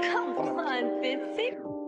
Come on, BTC.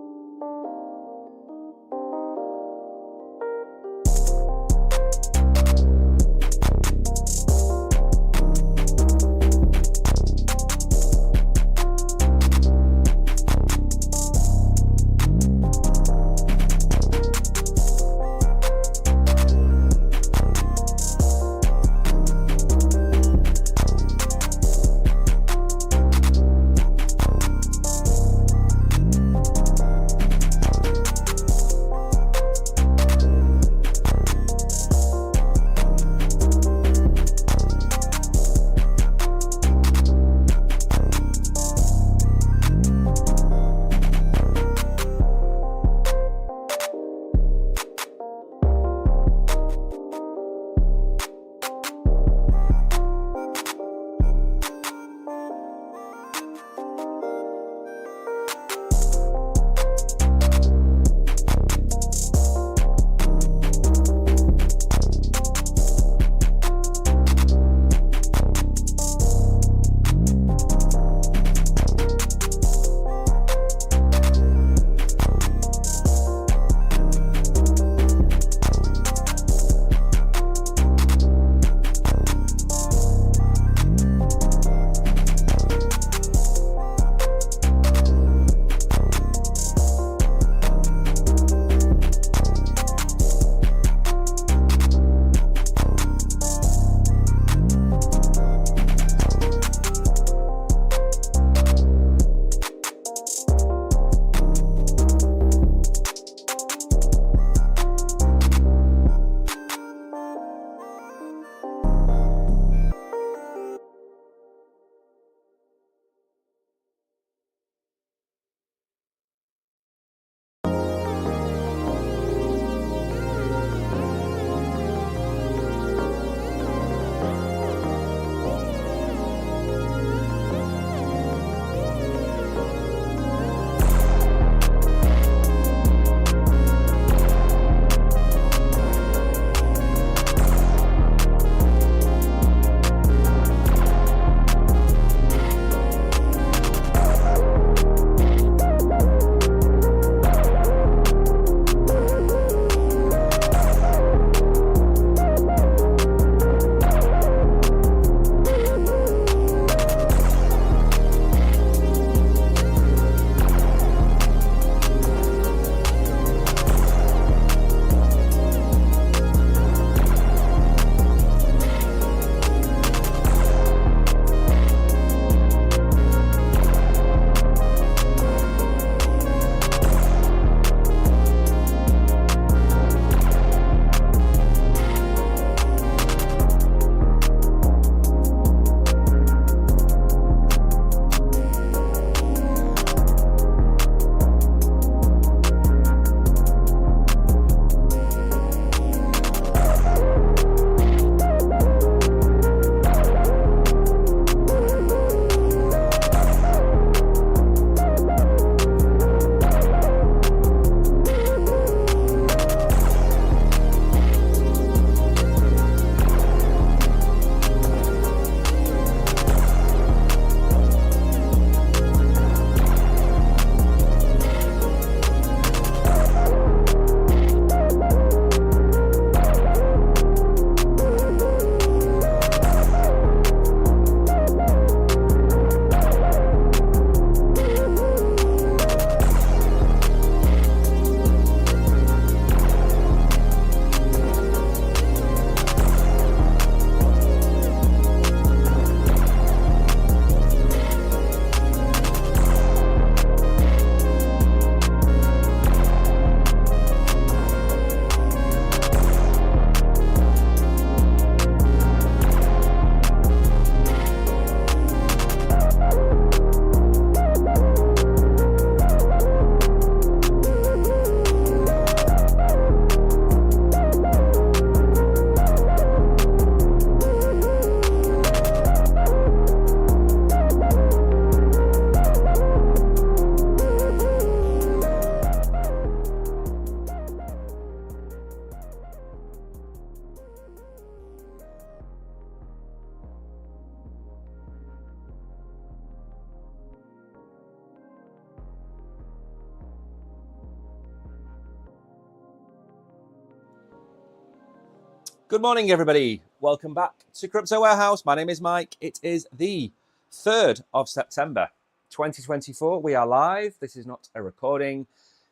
Good morning, everybody. Welcome back to Crypto Warehouse. My name is Mike. It is the 3rd of September, 2024. We are live. This is not a recording.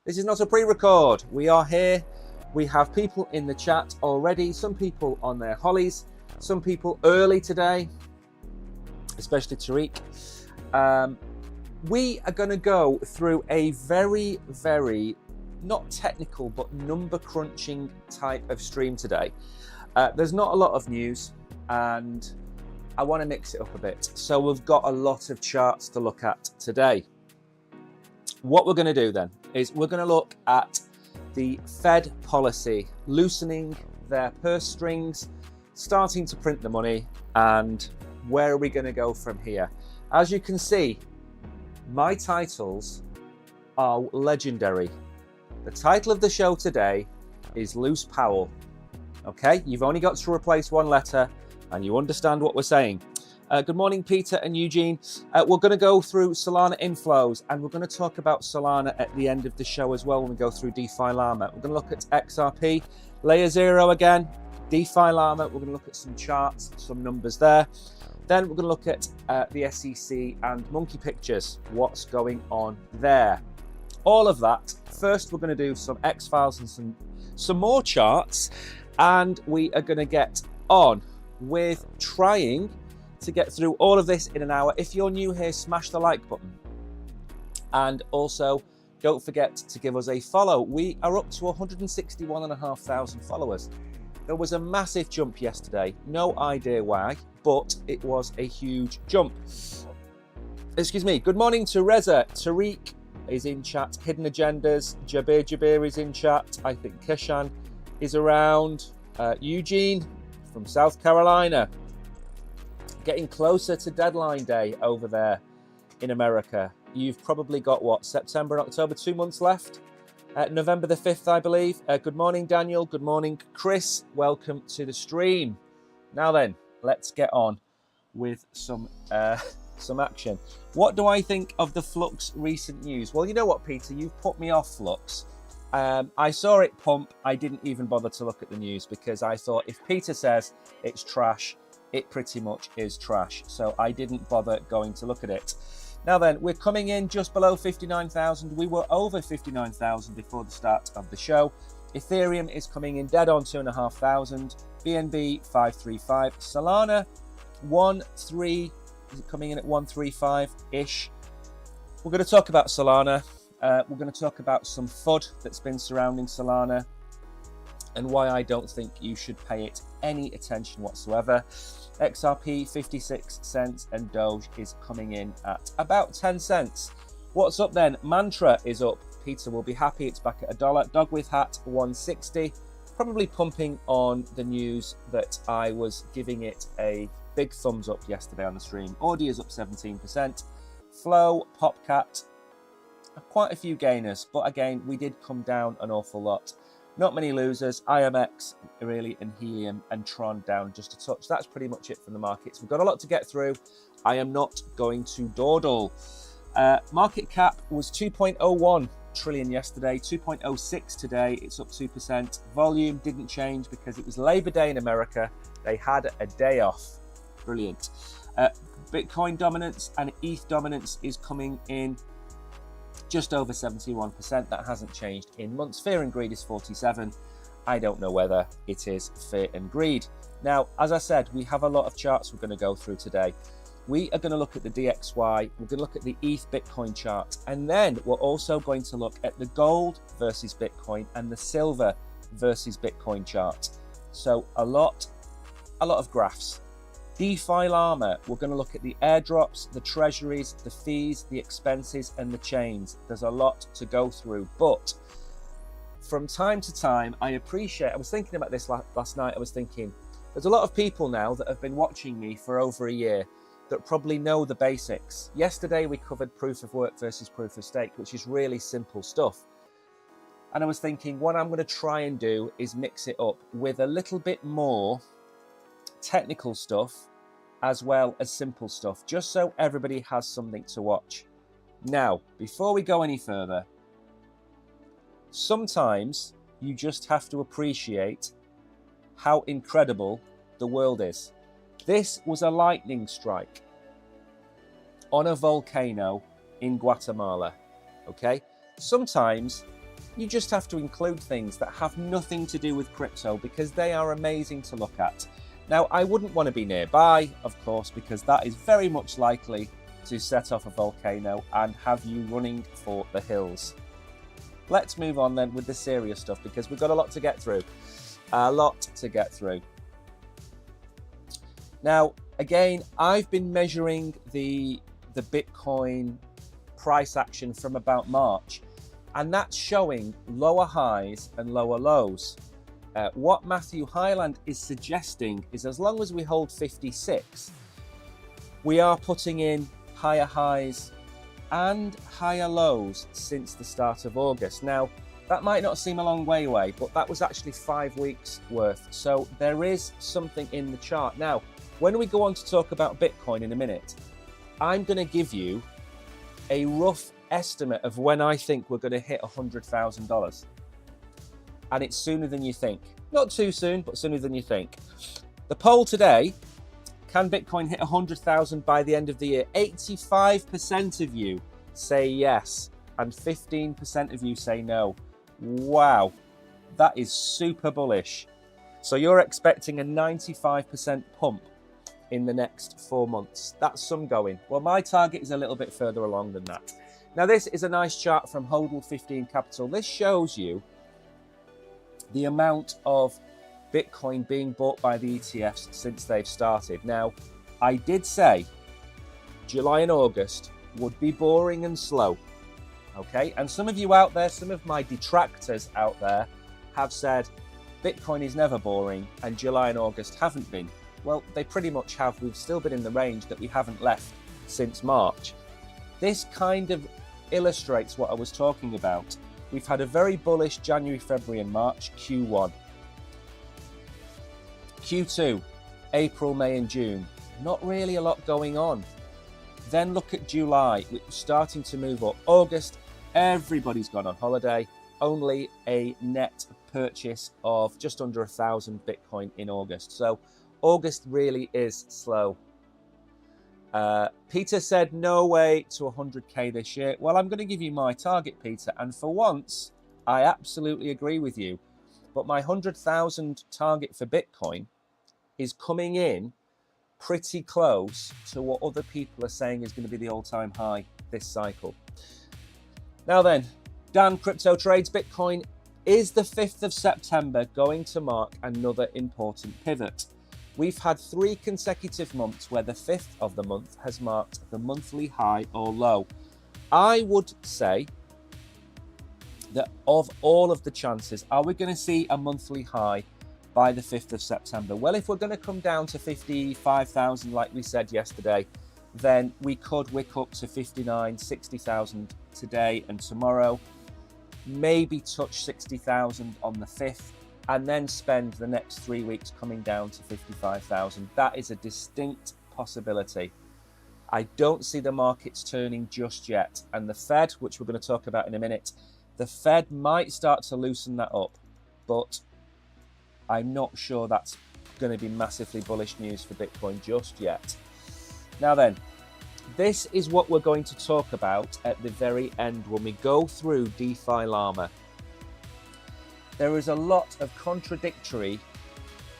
This is not a pre-record. We are here. We have people in the chat already. Some people on their hollies. Some people early today, especially Tariq. We are going to go through a very, very not technical, but number crunching type of stream today. There's not a lot of news and I want to mix it up a bit. So we've got a lot of charts to look at today. What we're going to do then is we're going to look at the Fed policy, loosening their purse strings, starting to print the money, and where are we going to go from here? As you can see, my titles are legendary. The title of the show today is Loose Powell. Okay, you've only got to replace one letter and you understand what we're saying. Good morning, Peter and Eugene. We're going to go through Solana inflows and we're going to talk about Solana at the end of the show as well when we go through DeFi Llama. We're going to look at XRP, Layer 0 again, DeFi Llama. We're going to look at some charts, some numbers there. Then we're going to look at the SEC and Monkey Pictures, what's going on there. All of that. First, we're going to do some X-Files and some more charts. And we are going to get on with trying to get through all of this in an hour. If you're new here, smash the like button. And also, don't forget to give us a follow. We are up to 161,500 followers. There was a massive jump yesterday. No idea why, but it was a huge jump. Excuse me. Good morning to Reza. Tariq is in chat. Hidden Agendas. Jabir is in chat. I think Kishan is around. Eugene from South Carolina. Getting closer to deadline day over there in America. You've probably got what? September and October, 2 months left. November the 5th, I believe. Good morning, Daniel. Good morning, Chris. Welcome to the stream. Now then, let's get on with some action. What do I think of the Flux recent news? Well, you know what, Peter? You've put me off Flux. I saw it pump. I didn't even bother to look at the news because I thought if Peter says it's trash, it pretty much is trash. So I didn't bother going to look at it. Now then, we're coming in just below 59,000. We were over 59,000 before the start of the show. Ethereum is coming in dead on 2,500. BNB 535. Solana 13. Is it coming in at 135-ish? We're going to talk about Solana. We're going to talk about some FUD that's been surrounding Solana and why I don't think you should pay it any attention whatsoever. XRP 56 cents and Doge is coming in at about 10 cents. What's up then? Mantra is up. Peter will be happy. It's back at $1. Dog with Hat 160. Probably pumping on the news that I was giving it a big thumbs up yesterday on the stream. Audi is up 17%. Flow, Popcat, quite a few gainers, but again, we did come down an awful lot. Not many losers. IMX, really, and Helium and Tron down just a touch. That's pretty much it from the markets. We've got a lot to get through. I am not going to dawdle. Market cap was 2.01 trillion yesterday, 2.06 today. It's up 2%. Volume didn't change because it was Labor Day in America. They had a day off. Brilliant. Bitcoin dominance and ETH dominance is coming in just over 71%. That hasn't changed in months. Fear and greed is 47. I don't know whether it is fear and greed. Now, as I said, we have a lot of charts we're going to go through today. We are going to look at the DXY. We're going to look at the ETH Bitcoin chart. And then we're also going to look at the gold versus Bitcoin and the silver versus Bitcoin chart. So a lot of graphs. DeFi Llama, we're going to look at the airdrops, the treasuries, the fees, the expenses, and the chains. There's a lot to go through, but from time to time, I was thinking about this last night. I was thinking, there's a lot of people now that have been watching me for over a year that probably know the basics. Yesterday, we covered proof of work versus proof of stake, which is really simple stuff. And I was thinking, what I'm going to try and do is mix it up with a little bit more technical stuff as well as simple stuff, just so everybody has something to watch. Now, before we go any further, sometimes you just have to appreciate how incredible the world is. This was a lightning strike on a volcano in Guatemala, okay? Sometimes you just have to include things that have nothing to do with crypto because they are amazing to look at. Now, I wouldn't want to be nearby, of course, because that is very much likely to set off a volcano and have you running for the hills. Let's move on then with the serious stuff because we've got a lot to get through. A lot to get through. Now, again, I've been measuring the Bitcoin price action from about March, and that's showing lower highs and lower lows. What Matthew Hyland is suggesting is as long as we hold 56, we are putting in higher highs and higher lows since the start of August. Now, that might not seem a long way away, but that was actually 5 weeks worth. So there is something in the chart. Now, when we go on to talk about Bitcoin in a minute, I'm going to give you a rough estimate of when I think we're going to hit $100,000. And it's sooner than you think. Not too soon, but sooner than you think. The poll today, can Bitcoin hit 100,000 by the end of the year? 85% of you say yes, and 15% of you say no. Wow, that is super bullish. So you're expecting a 95% pump in the next 4 months. That's some going. Well, my target is a little bit further along than that. Now, this is a nice chart from Hodl 15 Capital. This shows you the amount of Bitcoin being bought by the ETFs since they've started. Now, I did say July and August would be boring and slow, okay? And some of you out there, some of my detractors out there have said Bitcoin is never boring and July and August haven't been. Well, they pretty much have. We've still been in the range that we haven't left since March. This kind of illustrates what I was talking about. We've had a very bullish January, February and March, Q1. Q2, April, May and June. Not really a lot going on. Then look at July, which was starting to move up. August, everybody's gone on holiday. Only a net purchase of just under 1,000 Bitcoin in August. So August really is slow. Peter said no way to 100k this year. Well, I'm going to give you my target, Peter, and for once I absolutely agree with you, but my 100,000 target for Bitcoin is coming in pretty close to what other people are saying is going to be the all-time high this cycle. Now then, Dan Crypto Trades, Bitcoin is the 5th of September going to mark another important pivot. We've had 3 consecutive months where the 5th of the month has marked the monthly high or low. I would say that of all of the chances, are we going to see a monthly high by the 5th of September? Well, if we're going to come down to 55,000 like we said yesterday, then we could wick up to 59, 60,000 today and tomorrow, maybe touch 60,000 on the 5th, and then spend the next 3 weeks coming down to 55,000. That is a distinct possibility. I don't see the markets turning just yet. And the Fed, which we're going to talk about in a minute, the Fed might start to loosen that up, but I'm not sure that's going to be massively bullish news for Bitcoin just yet. Now then, this is what we're going to talk about at the very end when we go through DeFi Llama. There is a lot of contradictory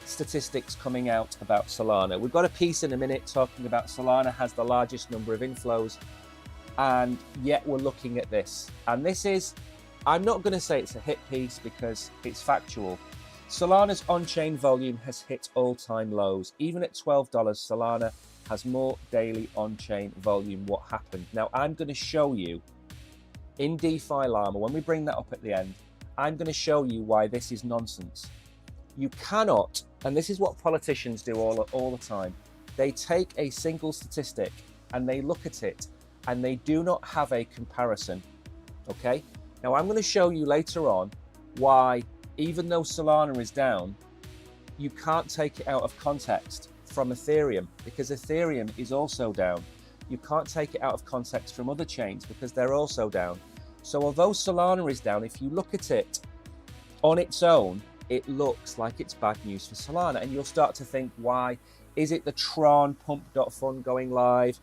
statistics coming out about Solana. We've got a piece in a minute talking about Solana has the largest number of inflows, and yet we're looking at this. And this is, I'm not going to say it's a hit piece because it's factual. Solana's on-chain volume has hit all-time lows. Even at $12, Solana has more daily on-chain volume. What happened? Now, I'm going to show you in DeFi Llama, when we bring that up at the end, I'm going to show you why this is nonsense. You cannot, and this is what politicians do all the time, they take a single statistic and they look at it and they do not have a comparison, okay? Now I'm going to show you later on why, even though Solana is down, you can't take it out of context from Ethereum, because Ethereum is also down. You can't take it out of context from other chains because they're also down. So although Solana is down, if you look at it on its own, it looks like it's bad news for Solana. And you'll start to think, why? Is it the Tron pump.fund going live?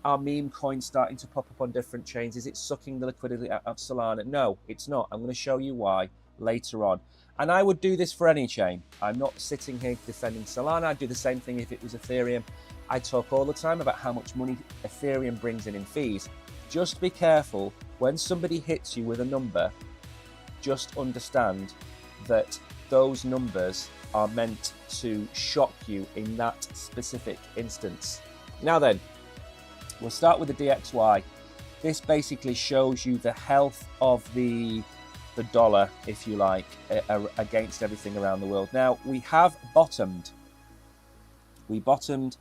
Are meme coins starting to pop up on different chains? Is it sucking the liquidity out of Solana? No, it's not. I'm going to show you why later on. And I would do this for any chain. I'm not sitting here defending Solana. I'd do the same thing if it was Ethereum. I talk all the time about how much money Ethereum brings in fees. Just be careful when somebody hits you with a number. Just understand that those numbers are meant to shock you in that specific instance. Now then, we'll start with the DXY. This basically shows you the health of the dollar, if you like, against everything around the world. Now, we have bottomed. We bottomed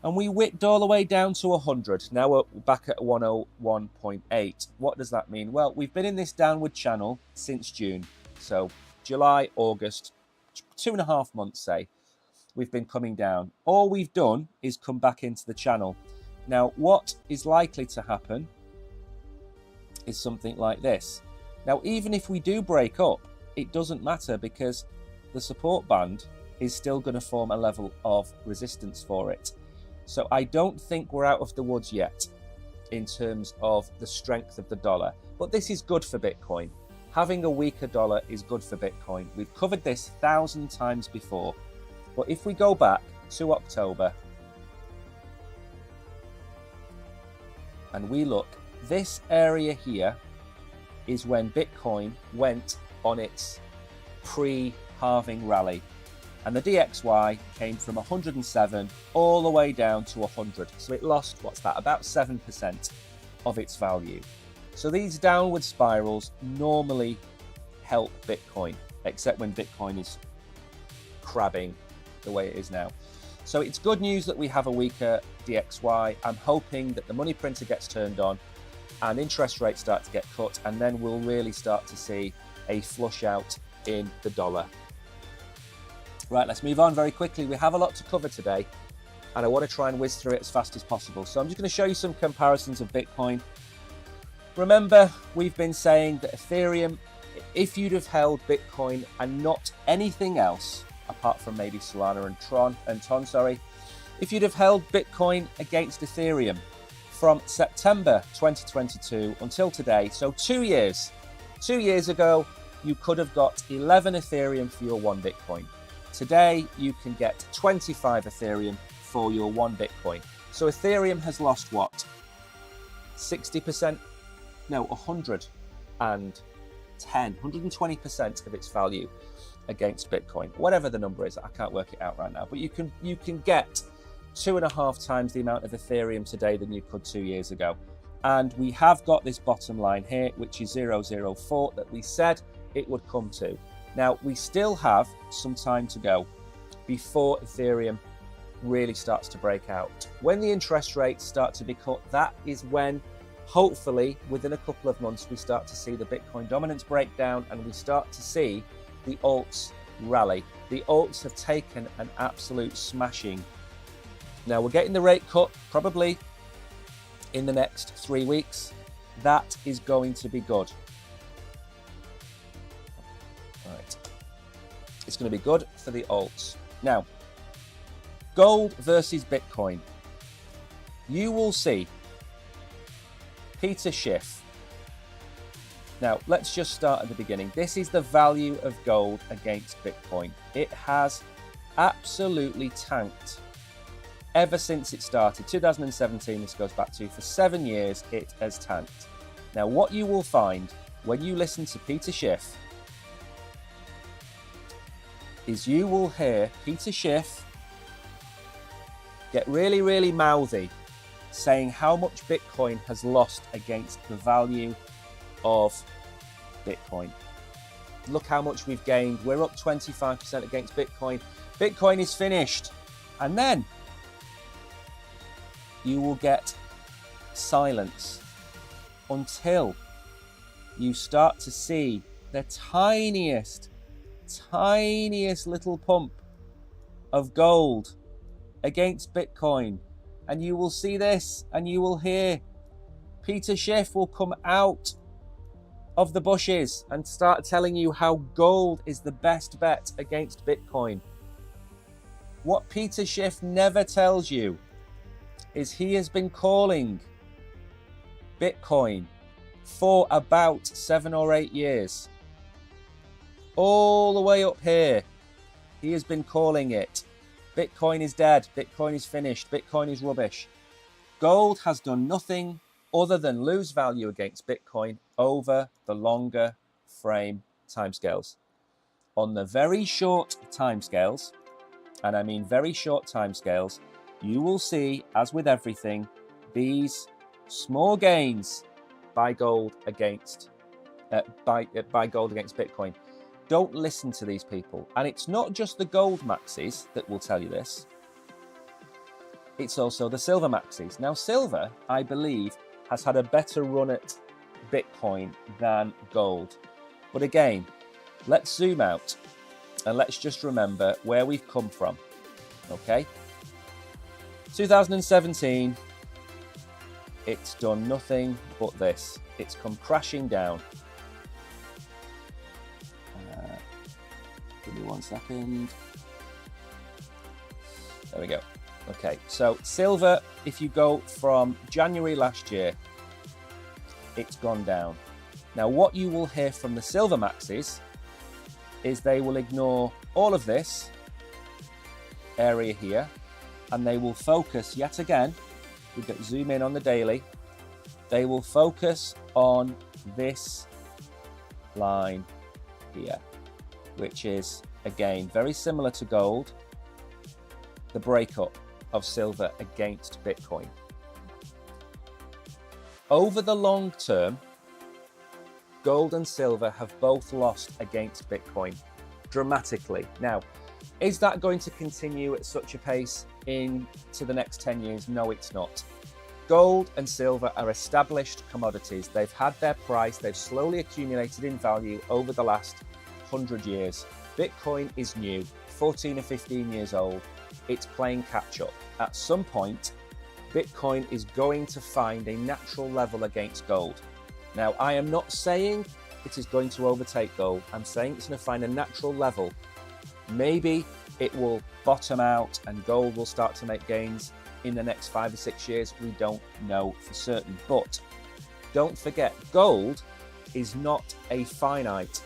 and we whipped all the way down to 100. Now we're back at 101.8. What does that mean? Well, we've been in this downward channel since June. So July, August, 2.5 months, say, we've been coming down. All we've done is come back into the channel. Now, what is likely to happen is something like this. Now, even if we do break up, it doesn't matter because the support band is still going to form a level of resistance for it. So I don't think we're out of the woods yet in terms of the strength of the dollar. But this is good for Bitcoin. Having a weaker dollar is good for Bitcoin. We've covered this 1,000 times before. But if we go back to October and we look, this area here is when Bitcoin went on its pre-halving rally. And the DXY came from 107 all the way down to 100. So it lost, what's that, about 7% of its value. So these downward spirals normally help Bitcoin, except when Bitcoin is crabbing the way it is now. So it's good news that we have a weaker DXY. I'm hoping that the money printer gets turned on and interest rates start to get cut, and then we'll really start to see a flush out in the dollar. Right, let's move on very quickly. We have a lot to cover today, and I want to try and whiz through it as fast as possible. So I'm just going to show you some comparisons of Bitcoin. Remember, we've been saying that Ethereum, if you'd have held Bitcoin and not anything else, apart from maybe Solana and Tron, if you'd have held Bitcoin against Ethereum from September 2022 until today, so 2 years ago, you could have got 11 Ethereum for your 1 Bitcoin. Today, you can get 25 Ethereum for your 1 Bitcoin. So Ethereum has lost what? 60%? No, 120% of its value against Bitcoin. Whatever the number is, I can't work it out right now. But you can get 2.5 times the amount of Ethereum today than you could 2 years ago. And we have got this bottom line here, which is 004, that we said it would come to. Now, we still have some time to go before Ethereum really starts to break out. When the interest rates start to be cut, that is when, hopefully, within a couple of months, we start to see the Bitcoin dominance break down and we start to see the alts rally. The alts have taken an absolute smashing. Now, we're getting the rate cut probably in the next 3 weeks. That is going to be good. Right. It's going to be good for the alts. Now, gold versus Bitcoin. You will see Peter Schiff. Now, let's just start at the beginning. This is the value of gold against Bitcoin. It has absolutely tanked ever since it started. 2017, this goes back to. For 7 years, it has tanked. Now, what you will find when you listen to Peter Schiff is you will hear Peter Schiff get really, really mouthy, saying how much Bitcoin has lost against the value of Bitcoin. Look how much we've gained. We're up 25% against Bitcoin. Bitcoin is finished. And then you will get silence until you start to see the tiniest little pump of gold against Bitcoin. And you will see this and you will hear Peter Schiff will come out of the bushes and start telling you how gold is the best bet against Bitcoin. What Peter Schiff never tells you is he has been calling Bitcoin for about 7 or 8 years. All the way up here, he has been calling it. Bitcoin is dead. Bitcoin is finished. Bitcoin is rubbish. Gold has done nothing other than lose value against Bitcoin over the longer frame timescales. On the very short timescales, and I mean very short timescales, you will see, as with everything, these small gains by gold against Bitcoin. Don't listen to these people. And it's not just the gold maxis that will tell you this. It's also the silver maxis. Now, silver, I believe, has had a better run at Bitcoin than gold. But again, let's zoom out and let's just remember where we've come from. Okay? 2017, it's done nothing but this. It's come crashing down. Give me 1 second. There we go. Okay, so silver, if you go from January last year, it's gone down. Now, what you will hear from the silver maxis is they will ignore all of this area here, and they will focus yet again. We can zoom in on the daily. They will focus on this line here, which is, again, very similar to gold, the breakup of silver against Bitcoin. Over the long term, gold and silver have both lost against Bitcoin dramatically. Now, is that going to continue at such a pace into the next 10 years? No, it's not. Gold and silver are established commodities. They've had their price. They've slowly accumulated in value over the last 100 years. Bitcoin is new, 14 or 15 years old. It's playing catch up. At some point, Bitcoin is going to find a natural level against gold. Now, I am not saying it is going to overtake gold. I'm saying it's going to find a natural level. Maybe it will bottom out and gold will start to make gains in the next 5 or 6 years. We don't know for certain. But don't forget, gold is not a finite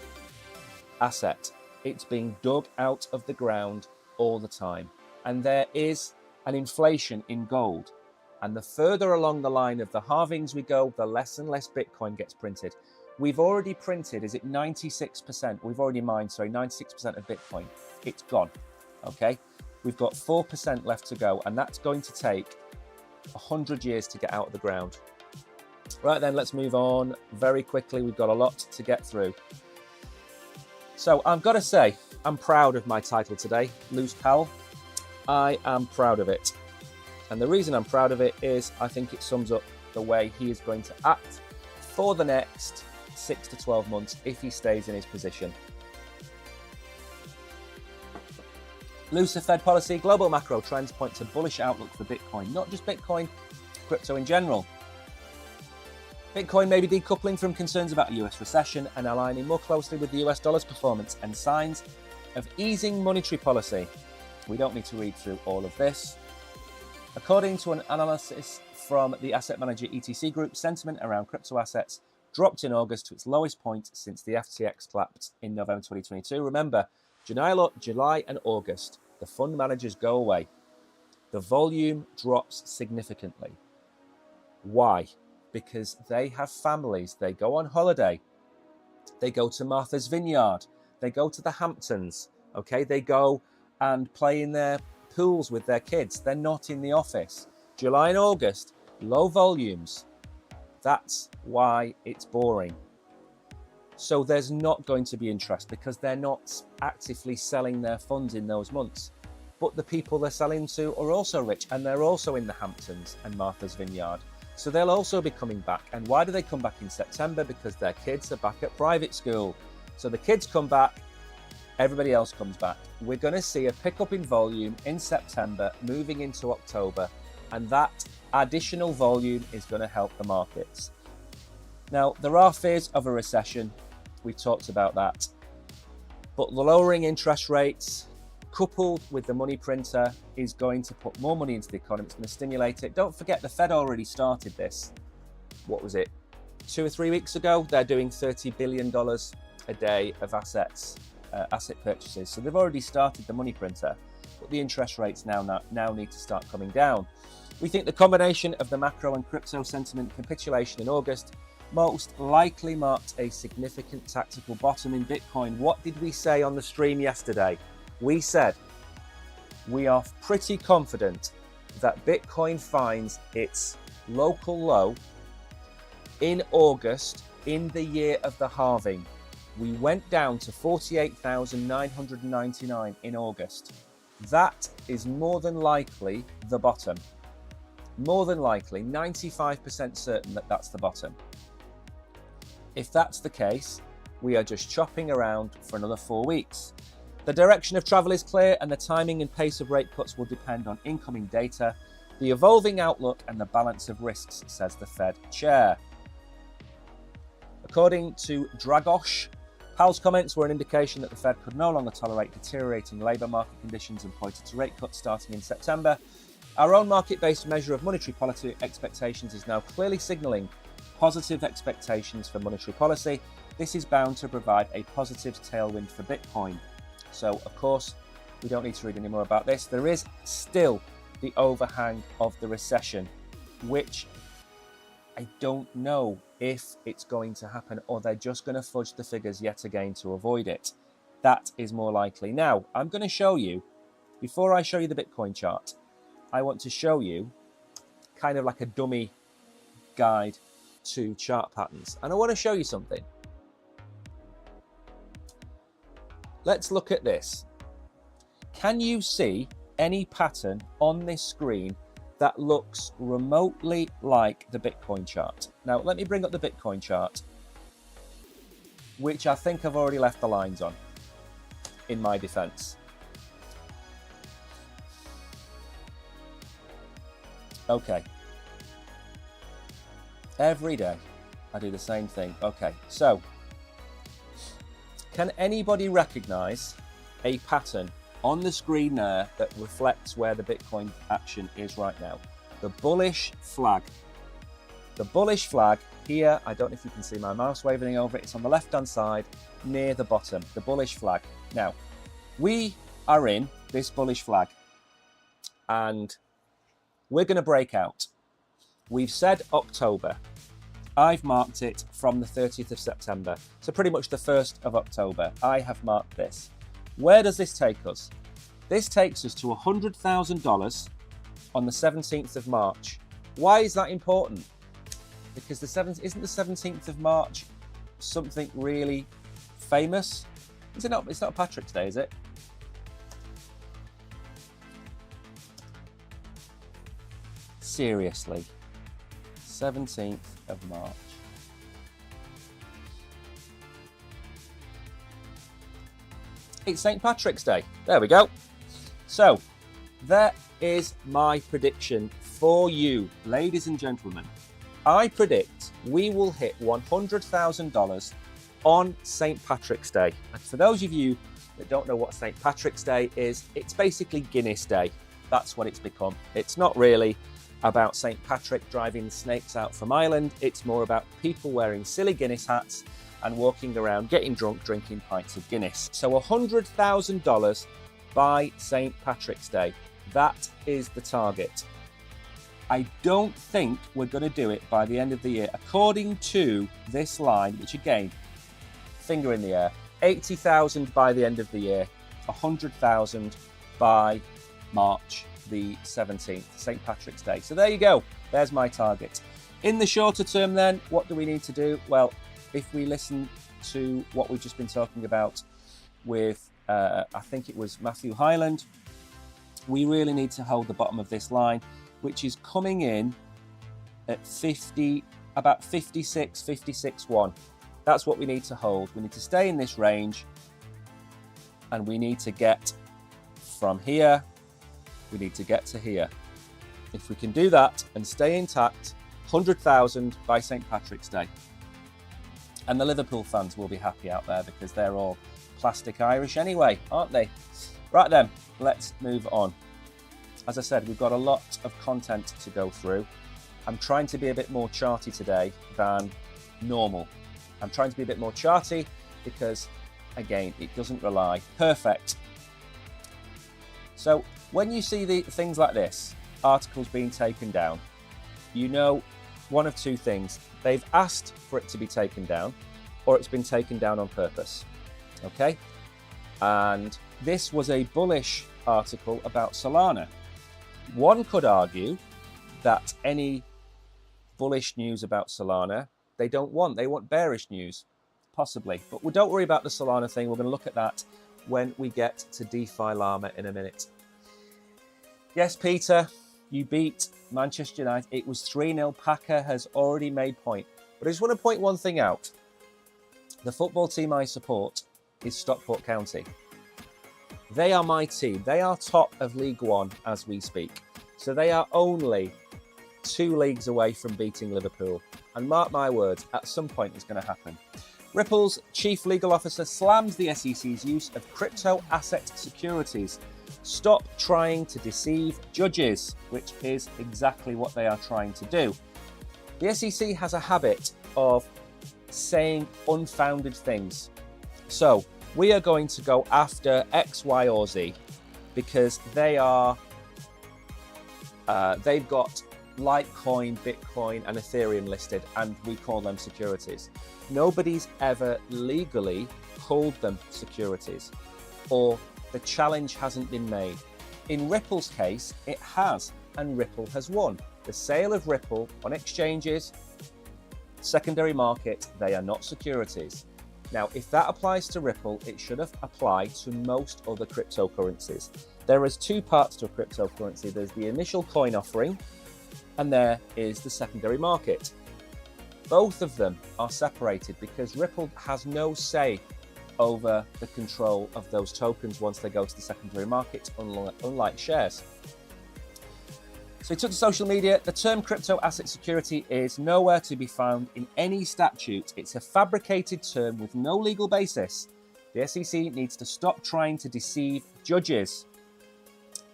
asset. It's being dug out of the ground all the time. And there is an inflation in gold. And the further along the line of the halvings we go, the less and less Bitcoin gets printed. We've already printed, is it 96%? We've already mined, 96% of Bitcoin. It's gone, okay? We've got 4% left to go, and that's going to take 100 years to get out of the ground. Right then, let's move on very quickly. We've got a lot to get through. So I've got to say, I'm proud of my title today, Loose Pal. I am proud of it. And the reason I'm proud of it is I think it sums up the way he is going to act for the next 6 to 12 months if he stays in his position. Looser Fed policy, global macro trends point to bullish outlook for Bitcoin. Not just Bitcoin, crypto in general. Bitcoin may be decoupling from concerns about a US recession and aligning more closely with the US dollar's performance and signs of easing monetary policy. We don't need to read through all of this. According to an analysis from the asset manager ETC Group, sentiment around crypto assets dropped in August to its lowest point since the FTX collapsed in November 2022. Remember, July and August, the fund managers go away. The volume drops significantly. Why? Because they have families. They go on holiday. They go to Martha's Vineyard. They go to the Hamptons. Okay, they go and play in their pools with their kids. They're not in the office. July and August, low volumes. That's why it's boring. So there's not going to be interest because they're not actively selling their funds in those months. But the people they're selling to are also rich and they're also in the Hamptons and Martha's Vineyard. So they'll also be coming back. And why do they come back in September? Because their kids are back at private school. So the kids come back, everybody else comes back. We're going to see a pickup in volume in September, moving into October, and that additional volume is going to help the markets. Now, there are fears of a recession. We've talked about that. But the lowering interest rates, coupled with the money printer, is going to put more money into the economy. It's going to stimulate it. Don't forget, the Fed already started this. What was it? 2 or 3 weeks ago? They're doing $30 billion a day of asset purchases. So they've already started the money printer. But the interest rates now need to start coming down. We think the combination of the macro and crypto sentiment capitulation in August most likely marked a significant tactical bottom in Bitcoin. What did we say on the stream yesterday? We said we are pretty confident that Bitcoin finds its local low in August, in the year of the halving. We went down to 48,999 in August. That is more than likely the bottom. More than likely, 95% certain that that's the bottom. If that's the case, we are just chopping around for another 4 weeks. The direction of travel is clear, and the timing and pace of rate cuts will depend on incoming data, the evolving outlook, and the balance of risks, says the Fed chair. According to Dragos, Powell's comments were an indication that the Fed could no longer tolerate deteriorating labour market conditions and pointed to rate cuts starting in September. Our own market-based measure of monetary policy expectations is now clearly signalling positive expectations for monetary policy. This is bound to provide a positive tailwind for Bitcoin. So, of course, we don't need to read any more about this. There is still the overhang of the recession, which I don't know if it's going to happen or they're just going to fudge the figures yet again to avoid it. That is more likely. Now, I'm going to show you, before I show you the Bitcoin chart, I want to show you kind of like a dummy guide to chart patterns. And I want to show you something. Let's look at this. Can you see any pattern on this screen that looks remotely like the Bitcoin chart? Now, let me bring up the Bitcoin chart, which I think I've already left the lines on, in my defense. Okay. Every day I do the same thing. Okay, so can anybody recognize a pattern on the screen there that reflects where the Bitcoin action is right now? The bullish flag. The bullish flag here, I don't know if you can see my mouse waving over it. It's on the left-hand side near the bottom, the bullish flag. Now, we are in this bullish flag and we're going to break out. We've said October. I've marked it from the 30th of September. So pretty much the 1st of October. I have marked this. Where does this take us? This takes us to $100,000 on the 17th of March. Why is that important? Because isn't the 17th of March something really famous? Is it not? It's not Patrick's Day, is it? Seriously. 17th of March. It's St. Patrick's Day. There we go. So, that is my prediction for you, ladies and gentlemen. I predict we will hit $100,000 on St. Patrick's Day. And for those of you that don't know what St. Patrick's Day is, it's basically Guinness Day. That's what it's become. It's not really about St. Patrick driving snakes out from Ireland. It's more about people wearing silly Guinness hats and walking around getting drunk, drinking pints of Guinness. So $100,000 by St. Patrick's Day. That is the target. I don't think we're going to do it by the end of the year. According to this line, which again, finger in the air, 80,000 by the end of the year, 100,000 by March the 17th, St. Patrick's Day. So there you go. There's my target. In the shorter term then, what do we need to do? Well, if we listen to what we've just been talking about with, I think it was Matthew Hyland, we really need to hold the bottom of this line, which is coming in at about 56, 56.1. That's what we need to hold. We need to stay in this range and we need to get from here, we need to get to here. If we can do that and stay intact, 100,000 by St. Patrick's Day. And the Liverpool fans will be happy out there because they're all plastic Irish anyway, aren't they? Right then, let's move on. As I said, we've got a lot of content to go through. I'm trying to be a bit more charty today than normal. I'm trying to be a bit more charty because, again, it doesn't rely. Perfect. So when you see the things like this, articles being taken down, you know one of two things. They've asked for it to be taken down, or it's been taken down on purpose. Okay? And this was a bullish article about Solana. One could argue that any bullish news about Solana, they don't want. They want bearish news, possibly. But we don't worry about the Solana thing. We're going to look at that when we get to DeFi Llama in a minute. Yes, Peter, you beat Manchester United. It was 3-0. Packer has already made point. But I just want to point one thing out. The football team I support is Stockport County. They are my team. They are top of League One as we speak. So they are only 2 leagues away from beating Liverpool. And mark my words, at some point it's going to happen. Ripple's chief legal officer slammed the SEC's use of crypto asset securities. Stop trying to deceive judges, which is exactly what they are trying to do. The SEC has a habit of saying unfounded things. So we are going to go after X, Y, or Z because they've got Litecoin, Bitcoin, and Ethereum listed, and we call them securities. Nobody's ever legally called them securities, or the challenge hasn't been made. In Ripple's case, it has, and Ripple has won. The sale of Ripple on exchanges, secondary market, they are not securities. Now, if that applies to Ripple, it should have applied to most other cryptocurrencies. There is 2 parts to a cryptocurrency. There's the initial coin offering, and there is the secondary market. Both of them are separated because Ripple has no say over the control of those tokens once they go to the secondary market, unlike shares. So he took to social media. The term crypto asset security is nowhere to be found in any statute. It's a fabricated term with no legal basis. The SEC needs to stop trying to deceive judges.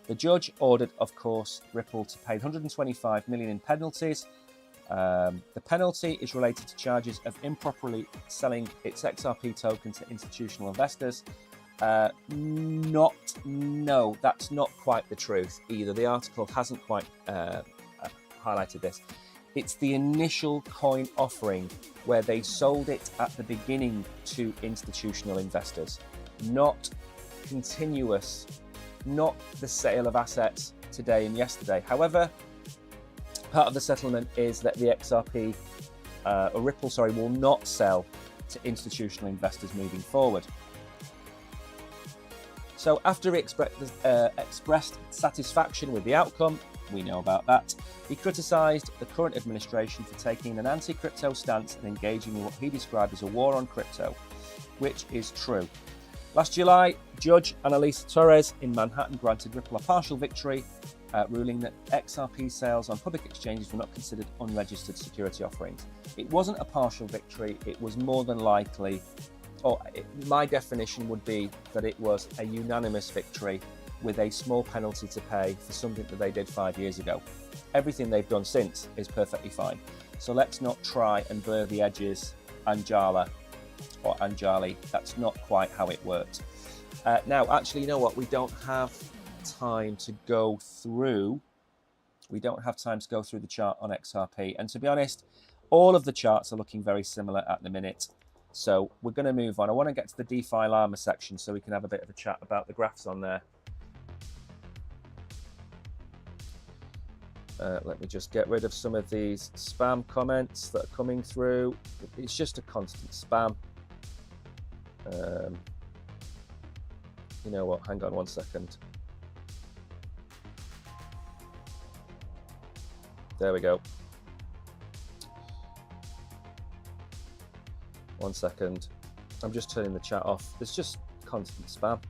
The judge ordered, of course, Ripple to pay $125 million in penalties. The penalty is related to charges of improperly selling its XRP token to institutional investors. No, that's not quite the truth either. The article hasn't quite highlighted this. It's the initial coin offering where they sold it at the beginning to institutional investors, not continuous, not the sale of assets today and yesterday. However, part of the settlement is that the XRP, or Ripple, will not sell to institutional investors moving forward. So after he expressed satisfaction with the outcome, we know about that, he criticised the current administration for taking an anti-crypto stance and engaging in what he described as a war on crypto, which is true. Last July, Judge Annalisa Torres in Manhattan granted Ripple a partial victory, ruling that XRP sales on public exchanges were not considered unregistered security offerings. It wasn't a partial victory, it was more than likely, my definition would be that it was a unanimous victory with a small penalty to pay for something that they did 5 years ago. Everything they've done since is perfectly fine. So let's not try and blur the edges, Anjali. That's not quite how it worked. Now, actually, you know what? We don't have time to go through the chart on XRP. And to be honest, all of the charts are looking very similar at the minute. So we're going to move on. I want to get to the DeFi Llama section so we can have a bit of a chat about the graphs on there. Let me just get rid of some of these spam comments that are coming through. It's just a constant spam. You know what? Hang on 1 second. There we go. 1 second. I'm just turning the chat off. There's just constant spam.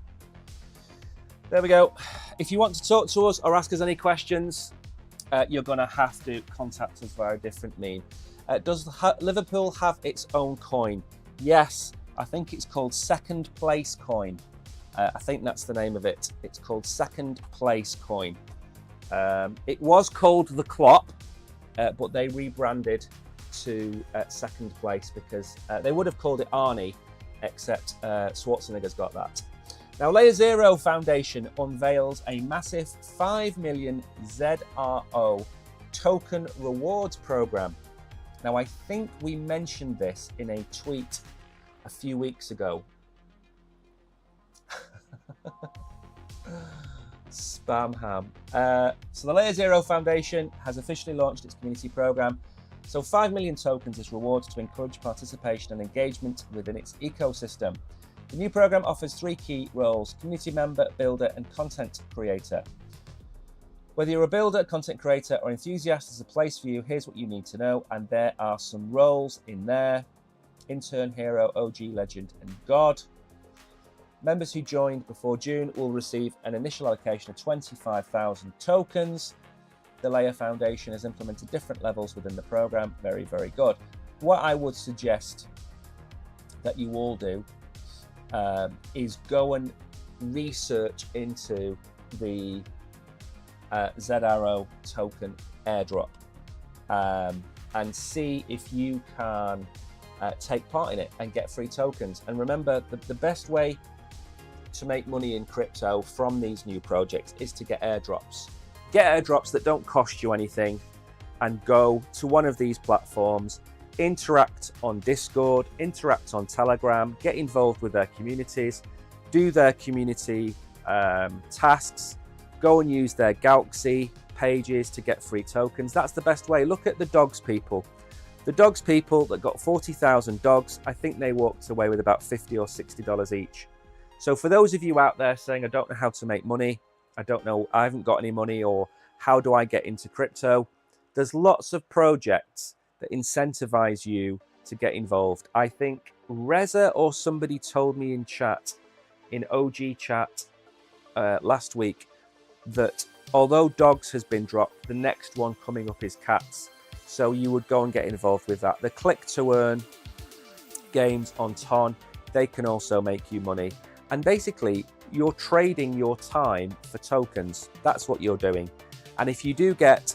There we go. If you want to talk to us or ask us any questions, you're going to have to contact us via a different mean. Does Liverpool have its own coin? Yes, I think it's called Second Place Coin. I think that's the name of it. It's called Second Place Coin. It was called the Klopp, but they rebranded to Second Place because they would have called it Arnie, except Schwarzenegger's got that. Now, Layer Zero Foundation unveils a massive 5 million ZRO token rewards program. Now, I think we mentioned this in a tweet a few weeks ago. Spam ham. So the Layer Zero Foundation has officially launched its community program. So 5 million tokens as rewards to encourage participation and engagement within its ecosystem. The new program offers 3 key roles: community member, builder, and content creator. Whether you're a builder, content creator, or enthusiast, there's a place for you. Here's what you need to know. And there are some roles in there: intern, hero, OG, legend, and god. Members who joined before June will receive an initial allocation of 25,000 tokens. The Layer Foundation has implemented different levels within the program. Very, very good. What I would suggest that you all do is go and research into the ZRO token airdrop and see if you can take part in it and get free tokens. And remember, the best way to make money in crypto from these new projects is to get airdrops. Get airdrops that don't cost you anything and go to one of these platforms, interact on Discord, interact on Telegram, get involved with their communities, do their community tasks, go and use their Galaxy pages to get free tokens. That's the best way. Look at the dogs people. The dogs people that got 40,000 dogs, I think they walked away with about $50 or $60 each. So for those of you out there saying, I don't know how to make money, I don't know, I haven't got any money, or how do I get into crypto? There's lots of projects that incentivize you to get involved. I think Reza or somebody told me in chat, in OG chat last week, that although dogs has been dropped, the next one coming up is cats. So you would go and get involved with that. The click to earn games on Ton, they can also make you money. And basically, you're trading your time for tokens. That's what you're doing. And if you do get,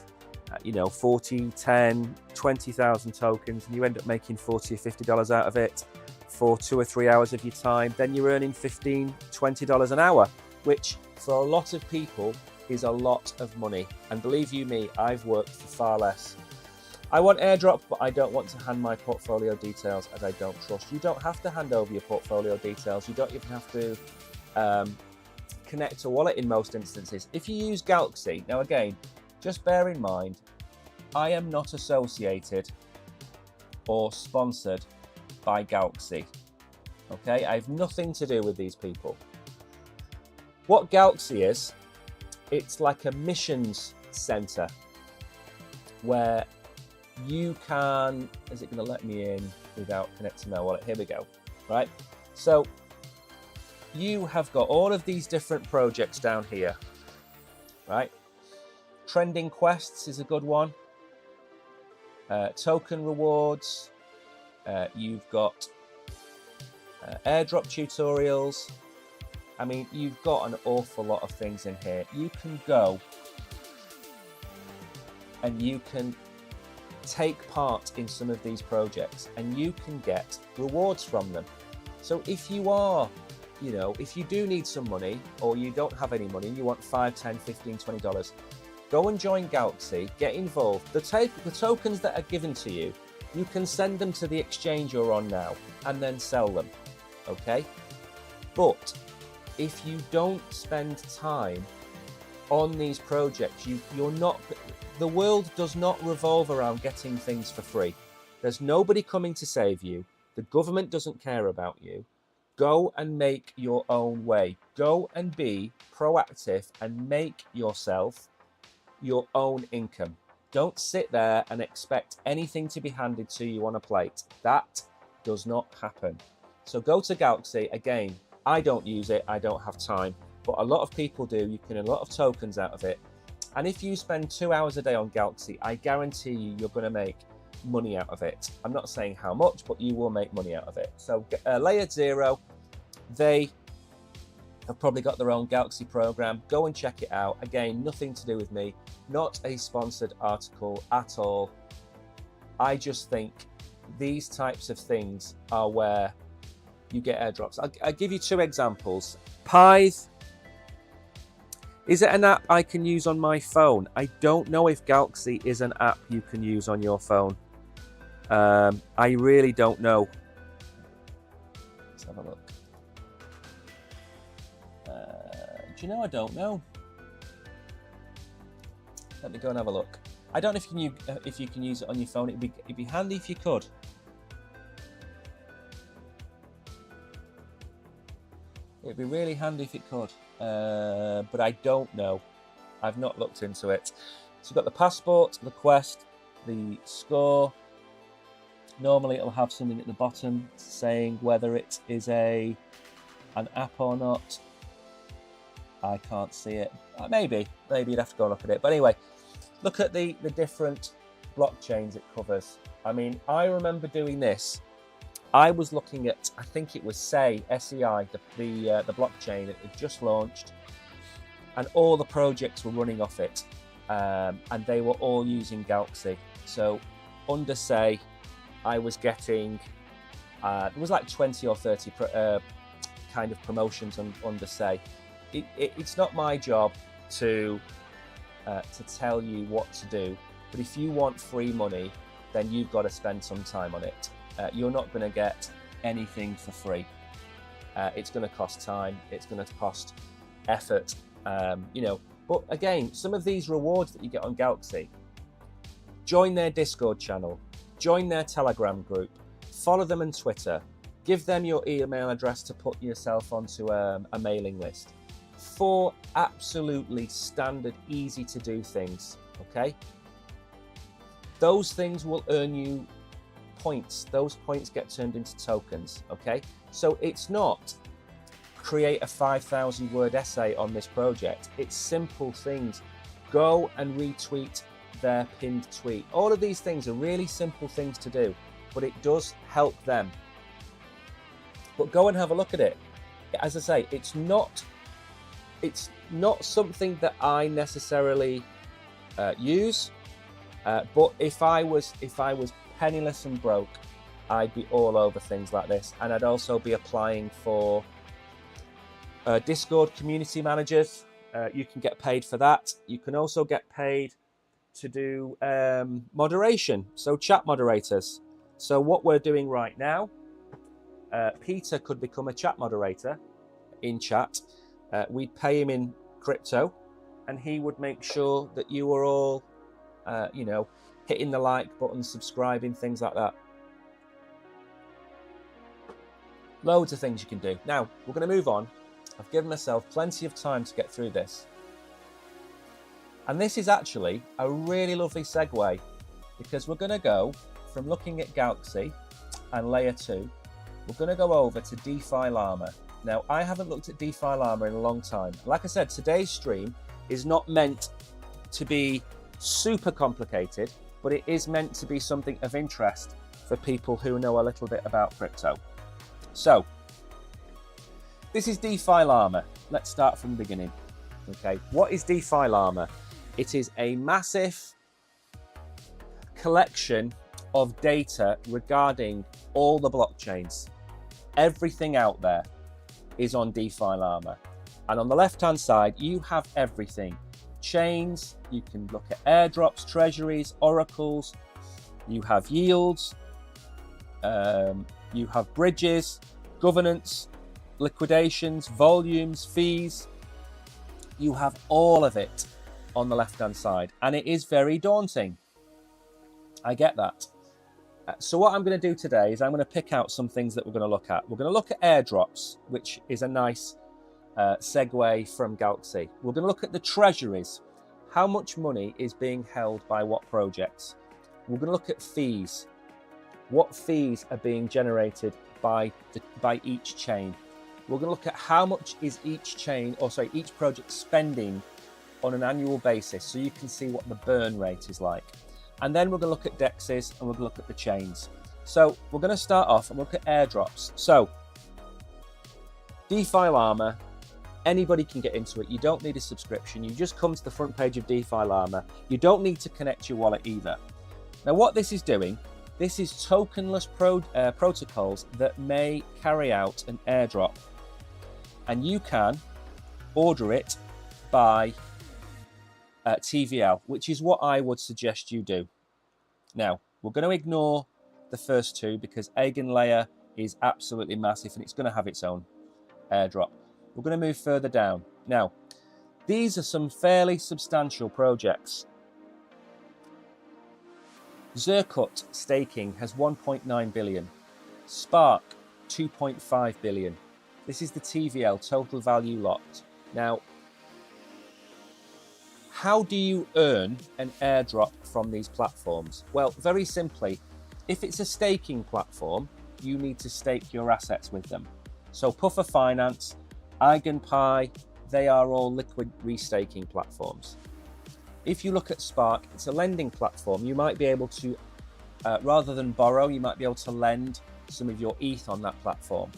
40, 10, 20,000 tokens, and you end up making $40 or $50 out of it for 2 or 3 hours of your time, then you're earning $15, $20 an hour, which for a lot of people is a lot of money. And believe you me, I've worked for far less. I want airdrop, but I don't want to hand my portfolio details, as I don't trust. You don't have to hand over your portfolio details. You don't even have to connect a wallet in most instances. If you use Galaxy, now again, just bear in mind, I am not associated or sponsored by Galaxy. Okay, I have nothing to do with these people. What Galaxy is, it's like a missions center where you can, is it going to let me in without connecting my wallet? Here we go, right? So you have got all of these different projects down here, right? Trending quests is a good one. Token rewards. You've got airdrop tutorials. I mean, you've got an awful lot of things in here. You can go and you can take part in some of these projects and you can get rewards from them. So if you are, if you do need some money, or you don't have any money, you want $5, $10, $15, $20, go and join Galaxy, get involved. The tokens that are given to you, you can send them to the exchange you're on now and then sell them, okay? But if you don't spend time on these projects, you're not, the world does not revolve around getting things for free. There's nobody coming to save you. The government doesn't care about you. Go and make your own way. Go and be proactive and make yourself your own income. Don't sit there and expect anything to be handed to you on a plate. That does not happen. So go to Galaxy. Again, I don't use it. I don't have time. But a lot of people do. You can get a lot of tokens out of it. And if you spend 2 hours a day on Galaxy, I guarantee you're going to make money out of it. I'm not saying how much, but you will make money out of it. So Layered Zero, they have probably got their own Galaxy program. Go and check it out. Again, nothing to do with me, not a sponsored article at all. I just think these types of things are where you get airdrops. I'll give you 2 examples. Pyth, is it an app I can use on my phone? I don't know if Galaxy is an app you can use on your phone. I really don't know. Let's have a look. Do you know? I don't know. Let me go and have a look. I don't know if you can use it on your phone. It'd be handy if you could. It'd be really handy if it could, but I don't know. I've not looked into it. So you've got the passport, the quest, the score. Normally it'll have something at the bottom saying whether it is an app or not. I can't see it. Maybe you'd have to go look at it. But anyway, look at the different blockchains it covers. I mean, I remember doing this. I was looking at, I think it was SEI, the blockchain. It had just launched, and all the projects were running off it, and they were all using Galaxy. So under SEI, I was getting, there was like 20 or 30 kind of promotions under SEI. It's not my job to tell you what to do, but if you want free money, then you've got to spend some time on it. You're not going to get anything for free. It's going to cost time. It's going to cost effort. But again, some of these rewards that you get on Galaxy, join their Discord channel, join their Telegram group, follow them on Twitter, give them your email address to put yourself onto a mailing list. 4 absolutely standard, easy to do things. Okay, those things will earn you points. Those points get turned into tokens. Okay, so it's not create a 5,000 word essay on this project. It's simple things. Go and retweet their pinned tweet. All of these things are really simple things to do, but it does help them. But go and have a look at it. As I say, it's not something that I necessarily use, but if I was penniless and broke, I'd be all over things like this, and I'd also be applying for Discord community managers. You can get paid for that. You can also get paid to do moderation, so chat moderators. So what we're doing right now, Peter could become a chat moderator in chat. We'd pay him in crypto, and he would make sure that you were all, hitting the like button, subscribing, things like that. Loads of things you can do. Now, we're going to move on. I've given myself plenty of time to get through this. And this is actually a really lovely segue, because we're going to go from looking at Galaxy and Layer 2, we're going to go over to DeFi Llama. Now, I haven't looked at DeFi Llama in a long time. Like I said, today's stream is not meant to be super complicated, but it is meant to be something of interest for people who know a little bit about crypto. So, this is DeFi Llama. Let's start from the beginning. Okay, what is DeFi Llama? It is a massive collection of data regarding all the blockchains. Everything out there is on DeFi Llama. And on the left-hand side, you have everything. Chains, you can look at airdrops, treasuries, oracles, you have yields, you have bridges, governance, liquidations, volumes, fees. You have all of it on the left-hand side, and it is very daunting. I get that. So what I'm going to do today is I'm going to pick out some things that we're going to look at. We're going to look at airdrops, which is a nice segue from Galaxy. We're going to look at the treasuries. How much money is being held by what projects? We're going to look at fees. What fees are being generated by each chain? We're going to look at how much is each project spending on an annual basis, so you can see what the burn rate is like. And then we're going to look at dexes and we're going to look at the chains. So we're going to start off and look at airdrops. So DeFi Llama, anybody can get into it. You don't need a subscription. You just come to the front page of DeFi Llama. You don't need to connect your wallet either. Now what this is doing, this is tokenless protocols that may carry out an airdrop. And you can order it by TVL, which is what I would suggest you do. Now, we're going to ignore the first two because Eigenlayer is absolutely massive and it's going to have its own airdrop. We're going to move further down. Now, these are some fairly substantial projects. Zerkut staking has 1.9 billion. Spark, 2.5 billion. This is the TVL, total value locked. Now, how do you earn an airdrop from these platforms? Well, very simply, if it's a staking platform, you need to stake your assets with them. So Puffer Finance, EigenPi, they are all liquid restaking platforms. If you look at Spark, it's a lending platform. You might be able to, rather than borrow, you might be able to lend some of your ETH on that platform.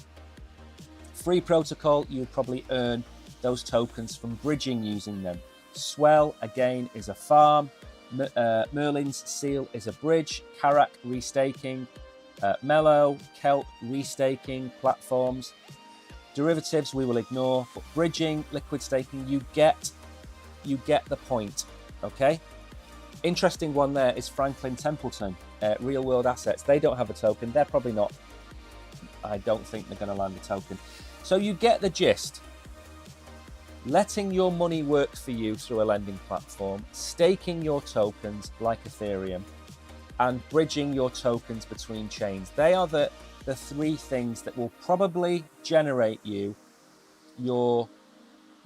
Free Protocol, you would probably earn those tokens from bridging using them. Swell, again, is a farm. Merlin's Seal is a bridge. Karak, restaking. Mellow, Kelp, restaking platforms. Derivatives, we will ignore. But bridging, liquid staking, you get the point, okay? Interesting one there is Franklin Templeton, real world assets. They don't have a token. They're probably not, I don't think they're going to land a token. So you get the gist. Letting your money work for you through a lending platform, staking your tokens like Ethereum, and bridging your tokens between chains. They are the three things that will probably generate you your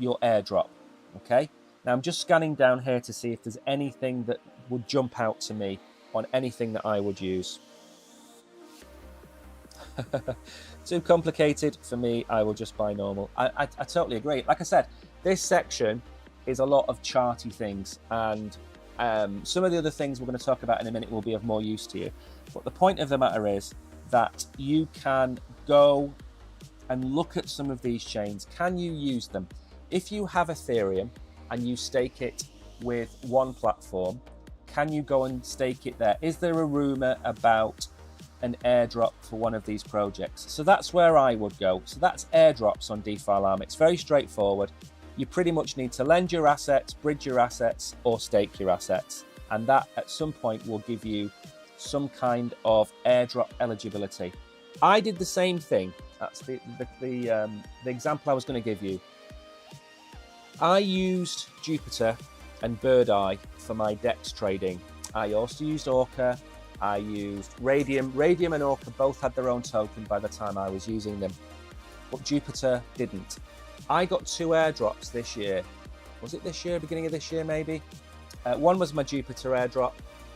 airdrop, okay? Now I'm just scanning down here to see if there's anything that would jump out to me on anything that I would use. Too complicated for me, I will just buy normal. I totally agree. Like I said, this section is a lot of charty things, and some of the other things we're going to talk about in a minute will be of more use to you. But the point of the matter is that you can go and look at some of these chains. Can you use them? If you have Ethereum and you stake it with one platform, can you go and stake it there? Is there a rumor about an airdrop for one of these projects? So that's where I would go. So that's airdrops on DeFi Llama. It's very straightforward. You pretty much need to lend your assets, bridge your assets, or stake your assets. And that at some point will give you some kind of airdrop eligibility. I did the same thing. That's the example I was going to give you. I used Jupiter and Bird Eye for my DEX trading. I also used Orca. I used Radium. Radium and Orca both had their own token by the time I was using them, but Jupiter didn't. I got 2 airdrops this year. Was it this year, beginning of this year maybe? One was my Jupiter airdrop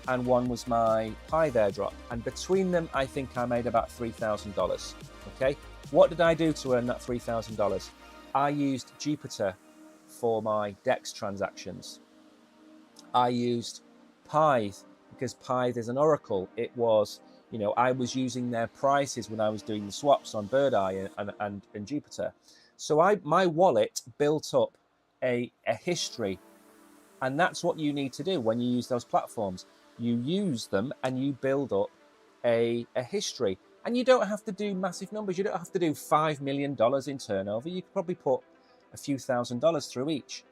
and one was my Pive airdrop. And between them, I think I made about $3,000, okay? What did I do to earn that $3,000? I used Jupiter for my DEX transactions. I used Pive because Pive is an oracle. It was, I was using their prices when I was doing the swaps on Bird Eye and Jupiter. So my wallet built up a history, and that's what you need to do when you use those platforms. You use them and you build up a history. And you don't have to do massive numbers. You don't have to do $5 million in turnover. You could probably put a few $1,000s through each.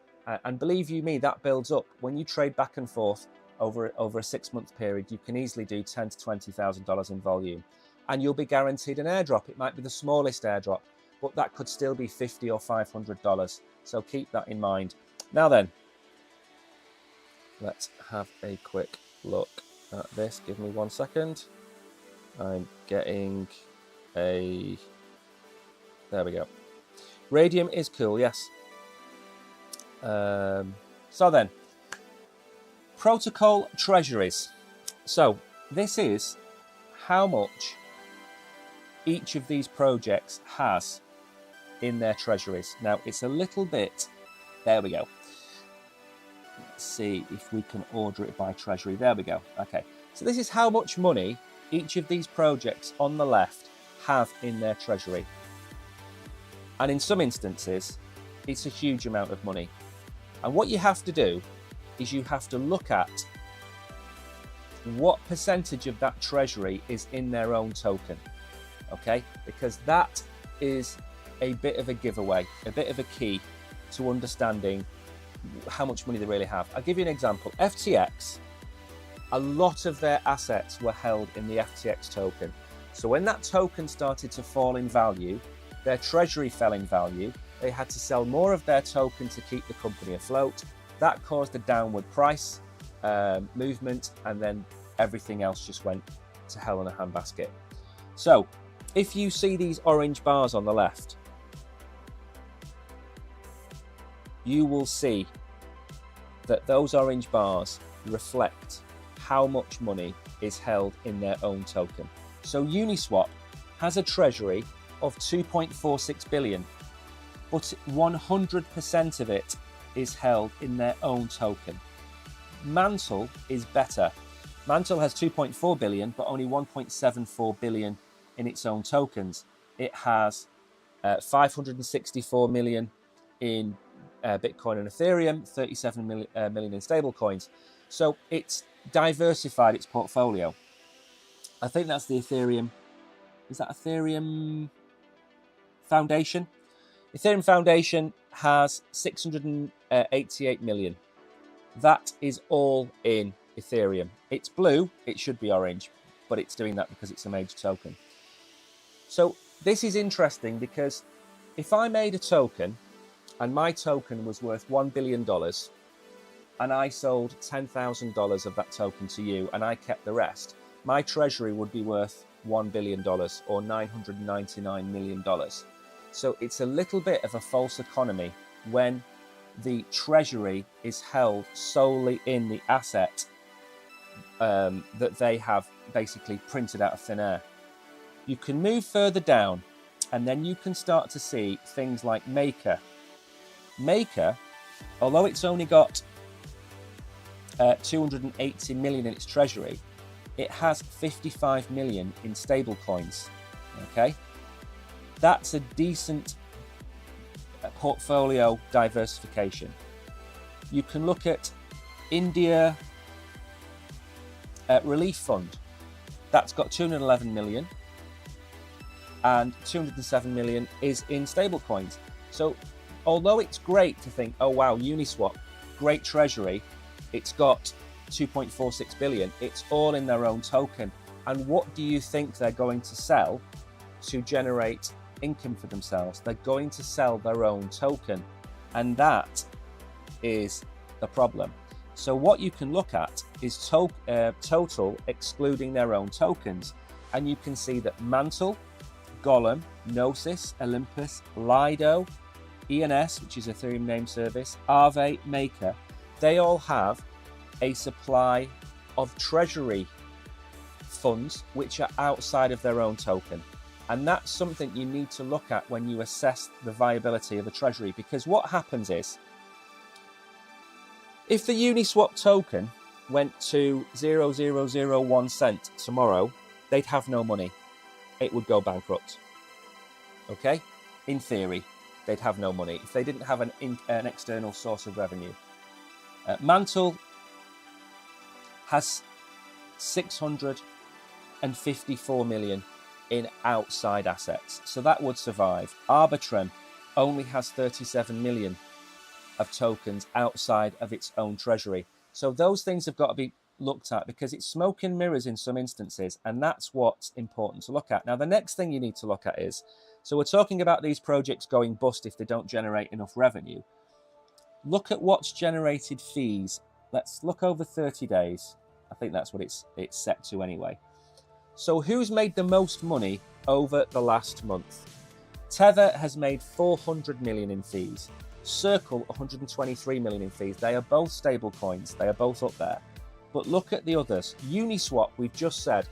And believe you me, that builds up. When you trade back and forth over a 6-month period, you can easily do $10,000 to $20,000 in volume. And you'll be guaranteed an airdrop. It might be the smallest airdrop, but that could still be $50 or $500. So keep that in mind. Now then, let's have a quick look at this. Give me 1 second. I'm getting a... There we go. Radium is cool, yes. So then, protocol treasuries. So this is how much each of these projects has in their treasuries. Now it's a little bit, there we go. let's see if we can order it by treasury. There we go. Okay, so this is how much money each of these projects on the left have in their treasury. And in some instances, it's a huge amount of money. And what you have to do is you have to look at what percentage of that treasury is in their own token, okay? Because that is a bit of a giveaway, a bit of a key to understanding how much money they really have. I'll give you an example. FTX, a lot of their assets were held in the FTX token. So when that token started to fall in value, their treasury fell in value. They had to sell more of their token to keep the company afloat. That caused a downward price movement, and then everything else just went to hell in a handbasket. So if you see these orange bars on the left, you will see that those orange bars reflect how much money is held in their own token. So Uniswap has a treasury of 2.46 billion, but 100% of it is held in their own token. Mantle is better. Mantle has 2.4 billion, but only 1.74 billion in its own tokens. It has 564 million in Bitcoin and Ethereum, 37 million in stablecoins. So it's diversified its portfolio. I think that's the Ethereum. Is that Ethereum Foundation? Ethereum Foundation has 688 million. That is all in Ethereum. It's blue, it should be orange, but it's doing that because it's a major token. So this is interesting because if I made a token and my token was worth $1 billion and I sold $10,000 of that token to you and I kept the rest, my treasury would be worth $1 billion or $999 million. So it's a little bit of a false economy when the treasury is held solely in the asset that they have basically printed out of thin air. You can move further down and then you can start to see things like Maker. Maker, although it's only got 280 million in its treasury, it has 55 million in stable coins. Okay, that's a decent portfolio diversification. You can look at India Relief Fund. That's got 211 million and 207 million is in stable coins. So although it's great to think, oh wow, Uniswap, great treasury, it's got 2.46 billion, it's all in their own token. And what do you think they're going to sell to generate income for themselves? They're going to sell their own token, and that is the problem. So what you can look at is total excluding their own tokens, and you can see that Mantle, Golem, Gnosis, Olympus, Lido, ENS, which is Ethereum name service, Aave, Maker, they all have a supply of treasury funds which are outside of their own token. And that's something you need to look at when you assess the viability of a treasury, because what happens is, if the Uniswap token went to 0.001 cent tomorrow, they'd have no money. It would go bankrupt. Okay? In theory, they'd have no money if they didn't have an external source of revenue. Mantle has 654 million in outside assets, so that would survive. Arbitrum only has 37 million of tokens outside of its own treasury. So those things have got to be looked at, because it's smoke and mirrors in some instances, and that's what's important to look at. Now, the next thing you need to look at is, so we're talking about these projects going bust if they don't generate enough revenue. Look at what's generated fees. Let's look over 30 days. I think that's what it's set to anyway. So who's made the most money over the last month? Tether has made 400 million in fees. Circle 123 million in fees. They are both stable coins. They are both up there. But look at the others. Uniswap, we've just said,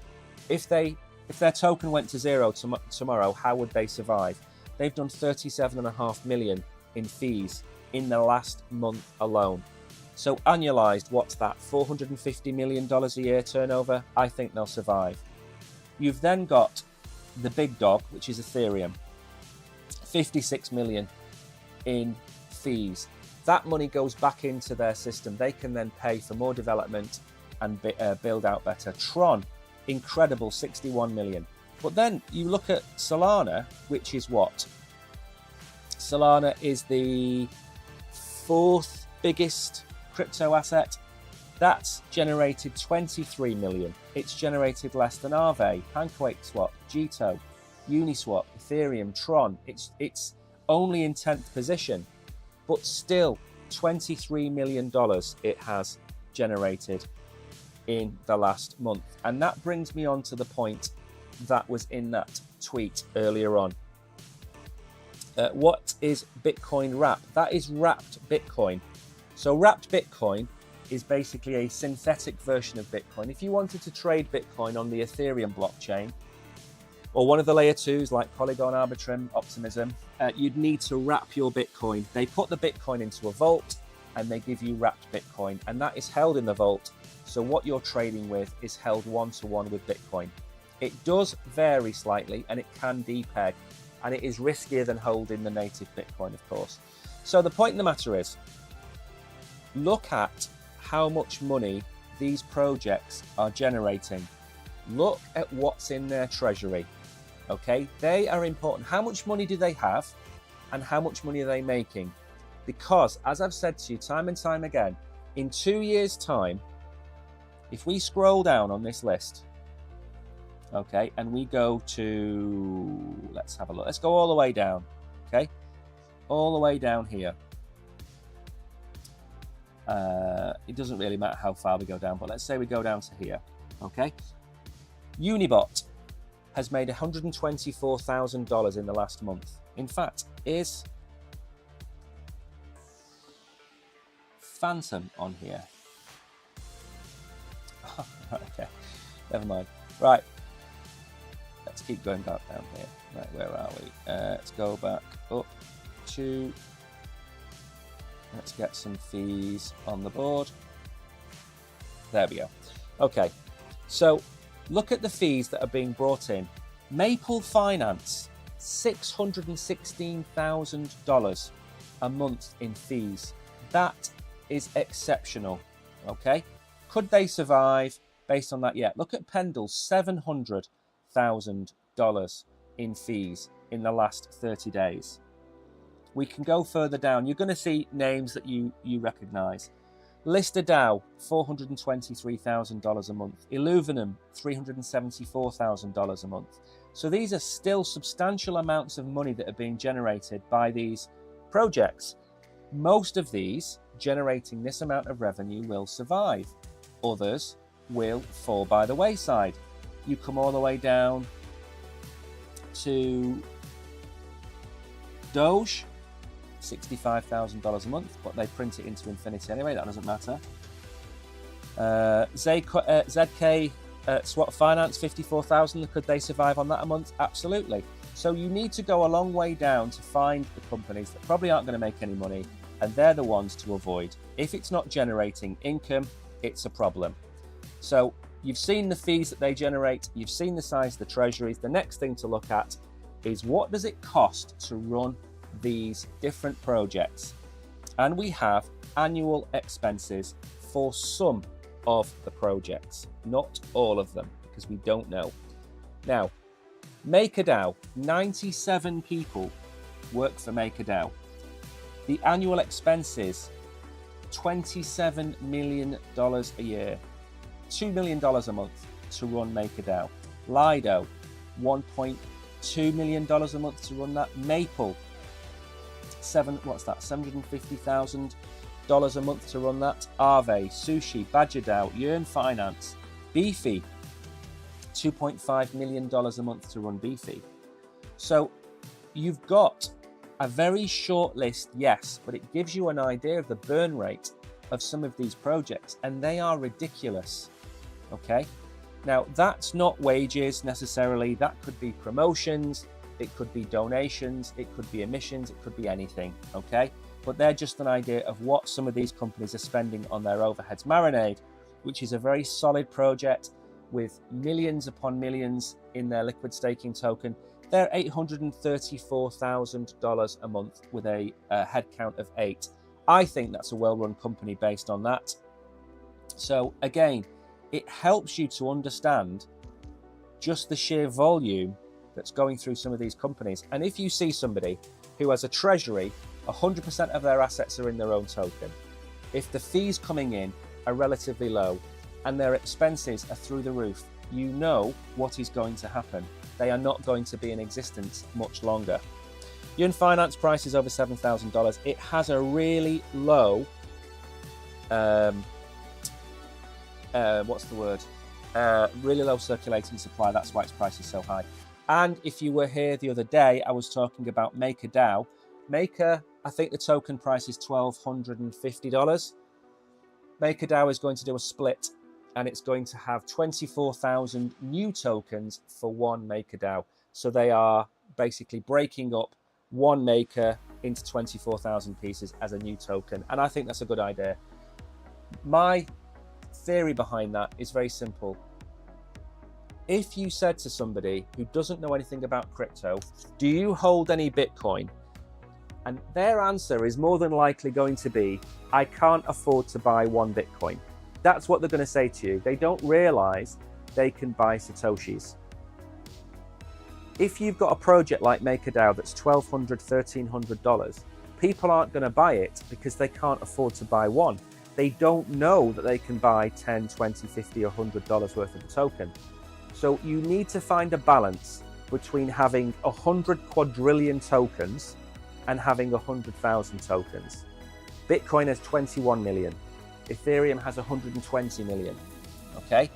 if their token went to zero tomorrow, how would they survive? They've done 37.5 million in fees in the last month alone. So annualized, what's that? $450 million a year turnover? I think they'll survive. You've then got the big dog, which is Ethereum. 56 million in fees. That money goes back into their system. They can then pay for more development and build out better. Tron, incredible, 61 million. But then you look at Solana, which is what? Solana is the 4th biggest crypto asset. That's generated 23 million. It's generated less than Aave, PancakeSwap, Jito, Uniswap, Ethereum, Tron. It's only in 10th position, but still $23 million it has generated in the last month. And that brings me on to the point that was in that tweet earlier on. What is Bitcoin Wrap? That is wrapped Bitcoin. So wrapped Bitcoin is basically a synthetic version of Bitcoin. If you wanted to trade Bitcoin on the Ethereum blockchain, or one of the layer 2s like Polygon, Arbitrum, Optimism, you'd need to wrap your Bitcoin. They put the Bitcoin into a vault and they give you wrapped Bitcoin, and that is held in the vault. So what you're trading with is held one-to-one with Bitcoin. It does vary slightly and it can depeg, and it is riskier than holding the native Bitcoin, of course. So the point of the matter is, look at how much money these projects are generating. Look at what's in their treasury. Okay, they are important. How much money do they have and how much money are they making? Because, as I've said to you time and time again, in 2 years' time, if we scroll down on this list, okay, and we go to, let's have a look. Let's go all the way down, okay? All the way down here. It doesn't really matter how far we go down, but let's say we go down to here, okay? Unibot has made $124,000 in the last month. In fact, is Phantom on here? Okay, never mind. Right, let's keep going back down here. Right, where are we? Let's go back up to, let's get some fees on the board. There we go. Okay, so look at the fees that are being brought in. Maple Finance, $616,000 a month in fees. That is exceptional, okay? Could they survive based on that? Yeah, look at Pendle's, $700,000 in fees in the last 30 days. We can go further down. You're going to see names that you recognize. Lister Dow, $423,000 a month. Illuminum, $374,000 a month. So these are still substantial amounts of money that are being generated by these projects. Most of these generating this amount of revenue will survive. Others will fall by the wayside. You come all the way down to Doge, $65,000 a month, but they print it into infinity anyway, that doesn't matter. ZK Swap Finance, $54,000, could they survive on that a month? Absolutely. So you need to go a long way down to find the companies that probably aren't going to make any money, and they're the ones to avoid. If it's not generating income, it's a problem. So you've seen the fees that they generate, you've seen the size of the treasuries. The next thing to look at is, what does it cost to run these different projects? And we have annual expenses for some of the projects, not all of them, because we don't know. Now, MakerDAO, 97 people work for MakerDAO. The annual expenses, $27 million a year, $2 million a month to run MakerDAO. Lido, $1.2 million a month to run that. Maple, $750,000 a month to run that. Aave, Sushi, BadgerDAO, Yearn Finance, Beefy, $2.5 million a month to run Beefy. So you've got a very short list, yes, but it gives you an idea of the burn rate of some of these projects, and they are ridiculous. Okay, now that's not wages necessarily, that could be promotions, it could be donations, it could be emissions, it could be anything. Okay, but they're just an idea of what some of these companies are spending on their overheads. Marinade, which is a very solid project with millions upon millions in their liquid staking token, they're $834,000 a month with a headcount of 8. I think that's a well-run company based on that. So again, it helps you to understand just the sheer volume that's going through some of these companies. And if you see somebody who has a treasury, 100% of their assets are in their own token, if the fees coming in are relatively low and their expenses are through the roof, you know what is going to happen. They are not going to be in existence much longer. Yun Finance price is over $7,000. It has a really low, really low circulating supply. That's why its price is so high. And if you were here the other day, I was talking about MakerDAO. Maker, I think the token price is $1,250. MakerDAO is going to do a split, and it's going to have 24,000 new tokens for one MakerDAO. So they are basically breaking up one Maker into 24,000 pieces as a new token. And I think that's a good idea. My theory behind that is very simple. If you said to somebody who doesn't know anything about crypto, do you hold any Bitcoin? And their answer is more than likely going to be, I can't afford to buy one Bitcoin. That's what they're going to say to you. They don't realize they can buy Satoshis. If you've got a project like MakerDAO that's $1,200, $1,300, people aren't going to buy it because they can't afford to buy one. They don't know that they can buy $10, $20, $50, or $100 worth of the token. So you need to find a balance between having 100 quadrillion tokens and having 100,000 tokens. Bitcoin has 21 million. Ethereum has 120 million, okay?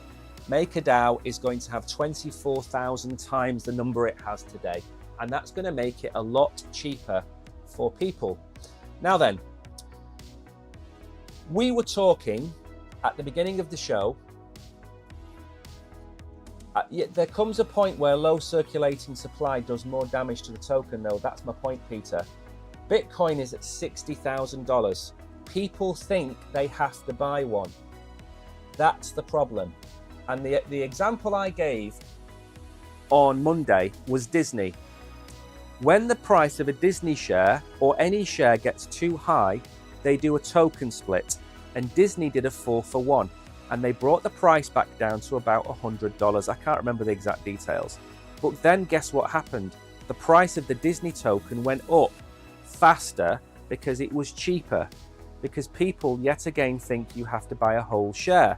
MakerDAO is going to have 24,000 times the number it has today, and that's going to make it a lot cheaper for people. Now then, we were talking at the beginning of the show, there comes a point where low circulating supply does more damage to the token, though. That's my point, Peter. Bitcoin is at $60,000. People think they have to buy one. That's the problem. And the example I gave on Monday was Disney. When the price of a Disney share or any share gets too high, they do a token split. And Disney did a 4-for-1. And they brought the price back down to about $100. I can't remember the exact details. But then guess what happened? The price of the Disney token went up faster because it was cheaper. Because people yet again think you have to buy a whole share.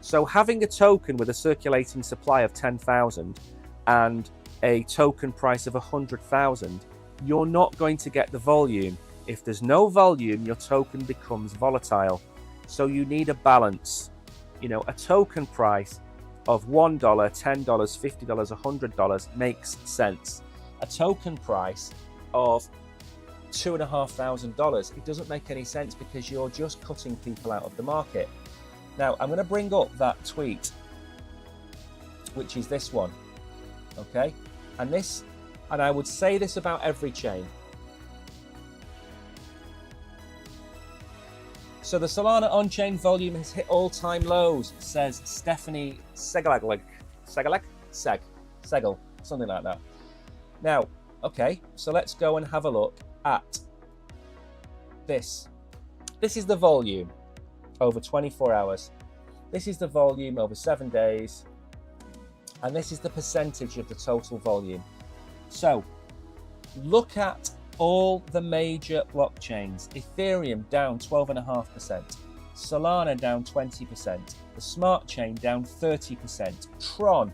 So having a token with a circulating supply of 10,000 and a token price of 100,000, you're not going to get the volume. If there's no volume, your token becomes volatile. So you need a balance. You know, a token price of $1, $10, $50, $100 makes sense. A token price of $2,500, it doesn't make any sense because you're just cutting people out of the market. Now, I'm going to bring up that tweet, which is this one, okay? And I would say this about every chain. So the Solana on-chain volume has hit all-time lows, says Stephanie Segel, something like that. Now, okay, so let's go and have a look at this. This is the volume over 24 hours. This is the volume over 7 days. And this is the percentage of the total volume. So look at all the major blockchains. Ethereum down 12.5%. Solana down 20%. The smart chain down 30%. Tron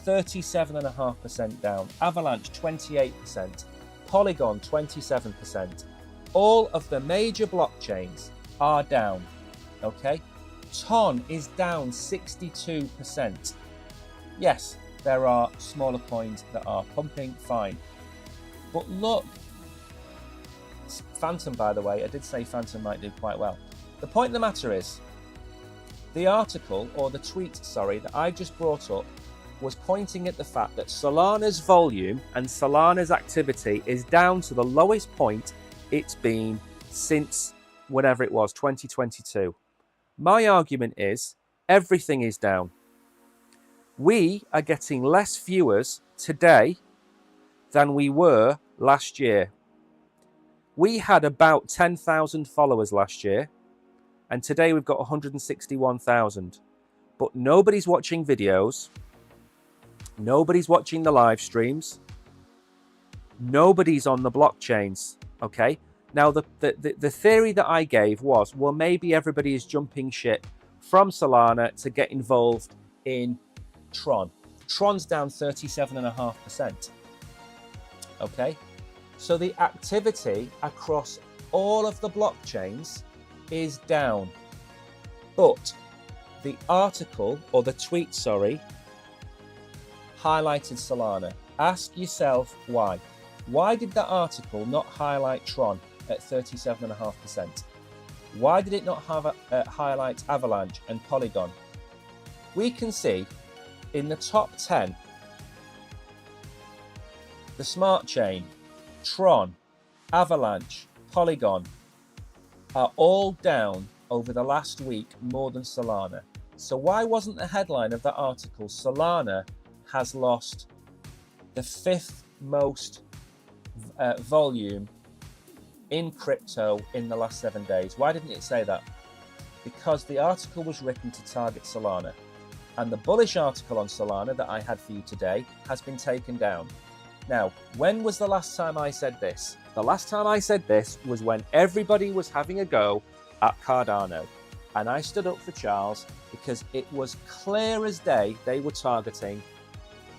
37.5% down. Avalanche 28%. Polygon 27%. All of the major blockchains are down. Okay? Ton is down 62%. Yes, there are smaller coins that are pumping, fine. But look, Phantom, by the way, I did say Phantom might do quite well. The point of the matter is, the article, or the tweet, sorry, that I just brought up was pointing at the fact that Solana's volume and Solana's activity is down to the lowest point it's been since whenever it was, 2022. My argument is everything is down. We are getting less viewers today than we were last year. We had about 10,000 followers last year, and today we've got 161,000. But nobody's watching videos, nobody's watching the live streams, nobody's on the blockchains, okay? Now, the theory that I gave was, well, maybe everybody is jumping ship from Solana to get involved in Tron. Tron's down 37.5%, okay? So the activity across all of the blockchains is down. But the article, or the tweet, sorry, highlighted Solana. Ask yourself why. Why did that article not highlight Tron at 37.5%? Why did it not have highlight Avalanche and Polygon? We can see in the top 10, the Smart Chain, Tron, Avalanche, Polygon are all down over the last week more than Solana. So why wasn't the headline of that article, Solana has lost the 5th most volume in crypto in the last 7 days? Why didn't it say that? Because the article was written to target Solana. And the bullish article on Solana that I had for you today has been taken down. Now, when was the last time I said this? The last time I said this was when everybody was having a go at Cardano. And I stood up for Charles because it was clear as day they were targeting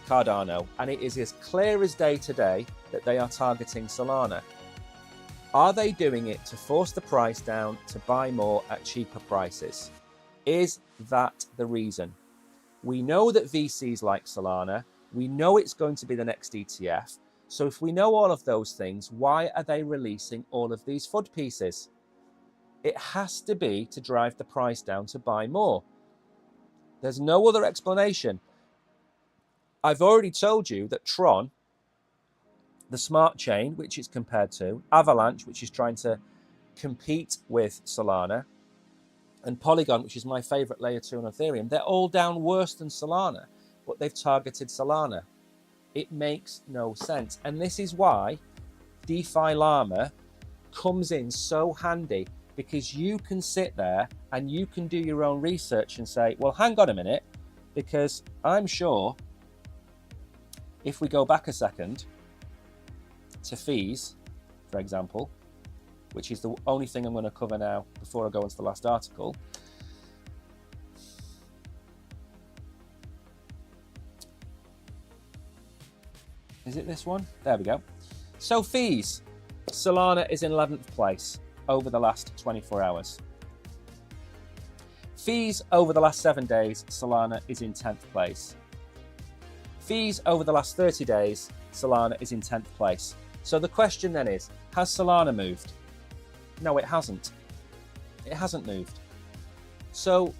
Cardano. And it is as clear as day today that they are targeting Solana. Are they doing it to force the price down to buy more at cheaper prices? Is that the reason? We know that VCs like Solana. We know it's going to be the next ETF. So if we know all of those things, why are they releasing all of these FUD pieces? It has to be to drive the price down to buy more. There's no other explanation. I've already told you that Tron, the Smart Chain, which it's compared to, Avalanche, which is trying to compete with Solana, and Polygon, which is my favorite layer 2 on Ethereum, they're all down worse than Solana, but they've targeted Solana. It makes no sense. And this is why DeFi Llama comes in so handy, because you can sit there and you can do your own research and say, well, hang on a minute, because I'm sure if we go back a second to fees, for example, which is the only thing I'm going to cover now before I go into the last article. Is it this one? There we go. So fees, Solana is in 11th place over the last 24 hours. Fees over the last 7 days, Solana is in 10th place. Fees over the last 30 days, Solana is in 10th place. So the question then is, has Solana moved? No, it hasn't. It hasn't moved. So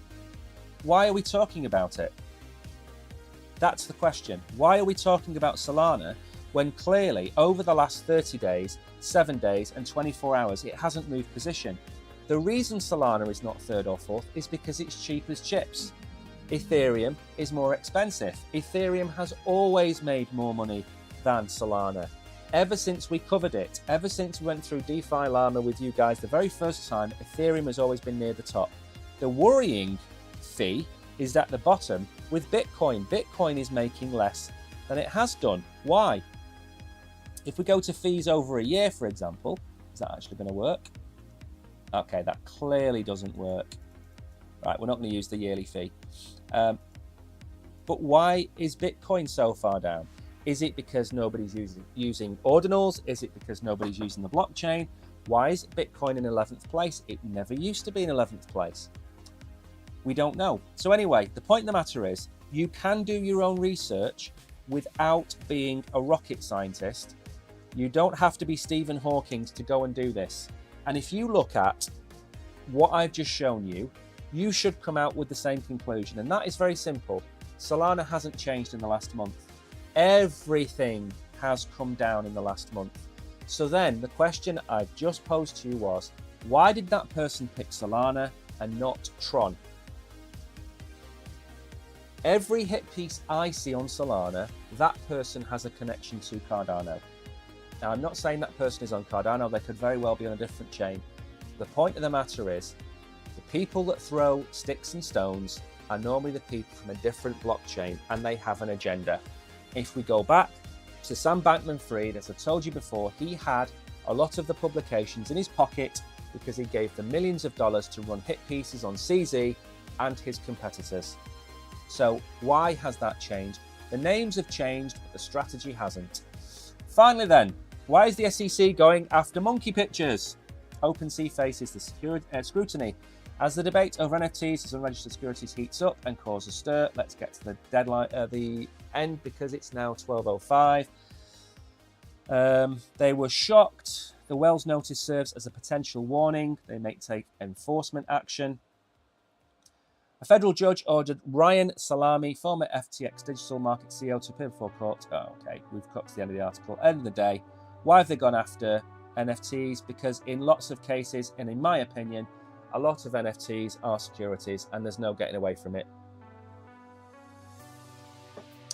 why are we talking about it? That's the question. Why are we talking about Solana when clearly over the last 30 days, 7 days and 24 hours, it hasn't moved position? The reason Solana is not 3rd or 4th is because it's cheap as chips. Ethereum is more expensive. Ethereum has always made more money than Solana. Ever since we covered it, ever since we went through DeFi Llama with you guys the very first time, Ethereum has always been near the top. The worrying fee is at the bottom with Bitcoin. Bitcoin is making less than it has done. Why? If we go to fees over a year, for example, is that actually going to work? Okay, that clearly doesn't work. Right, we're not going to use the yearly fee. But why is Bitcoin so far down? Is it because nobody's using ordinals? Is it because nobody's using the blockchain? Why is Bitcoin in 11th place? It never used to be in 11th place. We don't know. So anyway, the point of the matter is, you can do your own research without being a rocket scientist. You don't have to be Stephen Hawking to go and do this. And if you look at what I've just shown you, you should come out with the same conclusion. And that is very simple. Solana hasn't changed in the last month. Everything has come down in the last month. So then the question I just posed to you was, why did that person pick Solana and not Tron? Every hit piece I see on Solana, that person has a connection to Cardano. Now, I'm not saying that person is on Cardano. They could very well be on a different chain. The point of the matter is, the people that throw sticks and stones are normally the people from a different blockchain, and they have an agenda. If we go back to Sam Bankman-Fried, as I told you before, he had a lot of the publications in his pocket because he gave them millions of dollars to run hit pieces on CZ and his competitors. So why has that changed? The names have changed, but the strategy hasn't. Finally then, why is the SEC going after monkey pictures? OpenSea faces the scrutiny. As the debate over NFTs as unregistered securities heats up and causes stir, let's get to the deadline, the end, because it's now 12:05. They were shocked. The Wells notice serves as a potential warning. They may take enforcement action. A federal judge ordered Ryan Salami, former FTX digital market CEO, to appear before court. Oh, okay, we've got to the end of the article. End of the day, why have they gone after NFTs? Because in lots of cases, and in my opinion, a lot of NFTs are securities, and there's no getting away from it.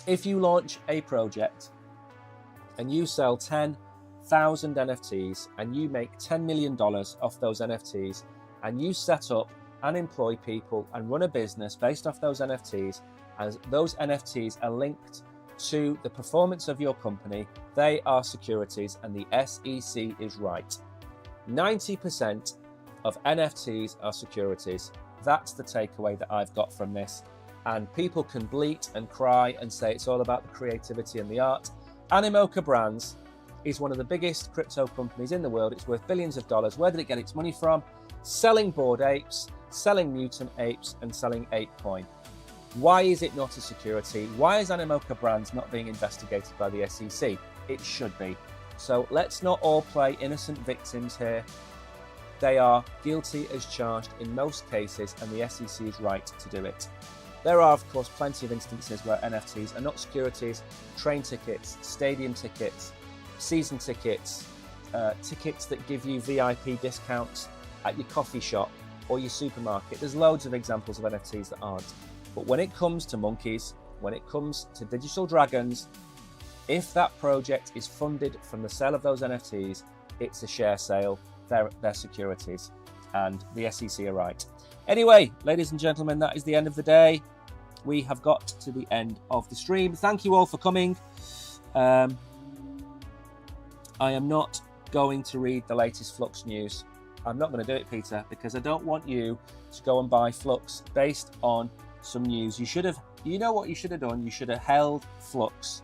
If you launch a project and you sell 10,000 NFTs and you make $10 million off those NFTs, and you set up and employ people and run a business based off those NFTs, as those NFTs are linked to the performance of your company, they are securities, and the SEC is right. 90% of NFTs are securities. That's the takeaway that I've got from this. And people can bleat and cry and say it's all about the creativity and the art. Animoca Brands is one of the biggest crypto companies in the world. It's worth billions of dollars. Where did it get its money from? Selling Bored Apes, selling mutant apes, and selling ApeCoin. Why is it not a security? Why is Animoca Brands not being investigated by the SEC? It should be. So let's not all play innocent victims here. They are guilty as charged in most cases, and the SEC is right to do it. There are, of course, plenty of instances where NFTs are not securities. Train tickets, stadium tickets, season tickets, tickets that give you VIP discounts at your coffee shop or your supermarket. There's loads of examples of NFTs that aren't. But when it comes to monkeys, when it comes to digital dragons, if that project is funded from the sale of those NFTs, it's a share sale. They're securities, and the SEC are right. Anyway, ladies and gentlemen, that is the end of the day. We have got to the end of the stream. Thank you all for coming. I am not going to read the latest Flux news. I'm not going to do it, Peter, because I don't want you to go and buy Flux based on some news. You know what you should have done? You should have held Flux.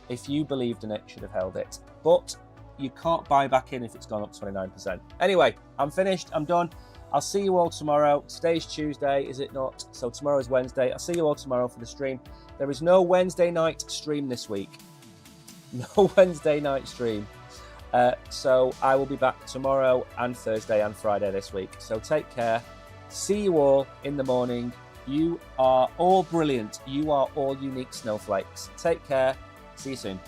If you believed in it, you should have held it. But you can't buy back in if it's gone up 29%. Anyway, I'm finished. I'm done. I'll see you all tomorrow. Today's Tuesday, is it not? So tomorrow is Wednesday. I'll see you all tomorrow for the stream. There is no Wednesday night stream this week. No Wednesday night stream. So I will be back tomorrow and Thursday and Friday this week. So take care. See you all in the morning. You are all brilliant. You are all unique snowflakes. Take care. See you soon.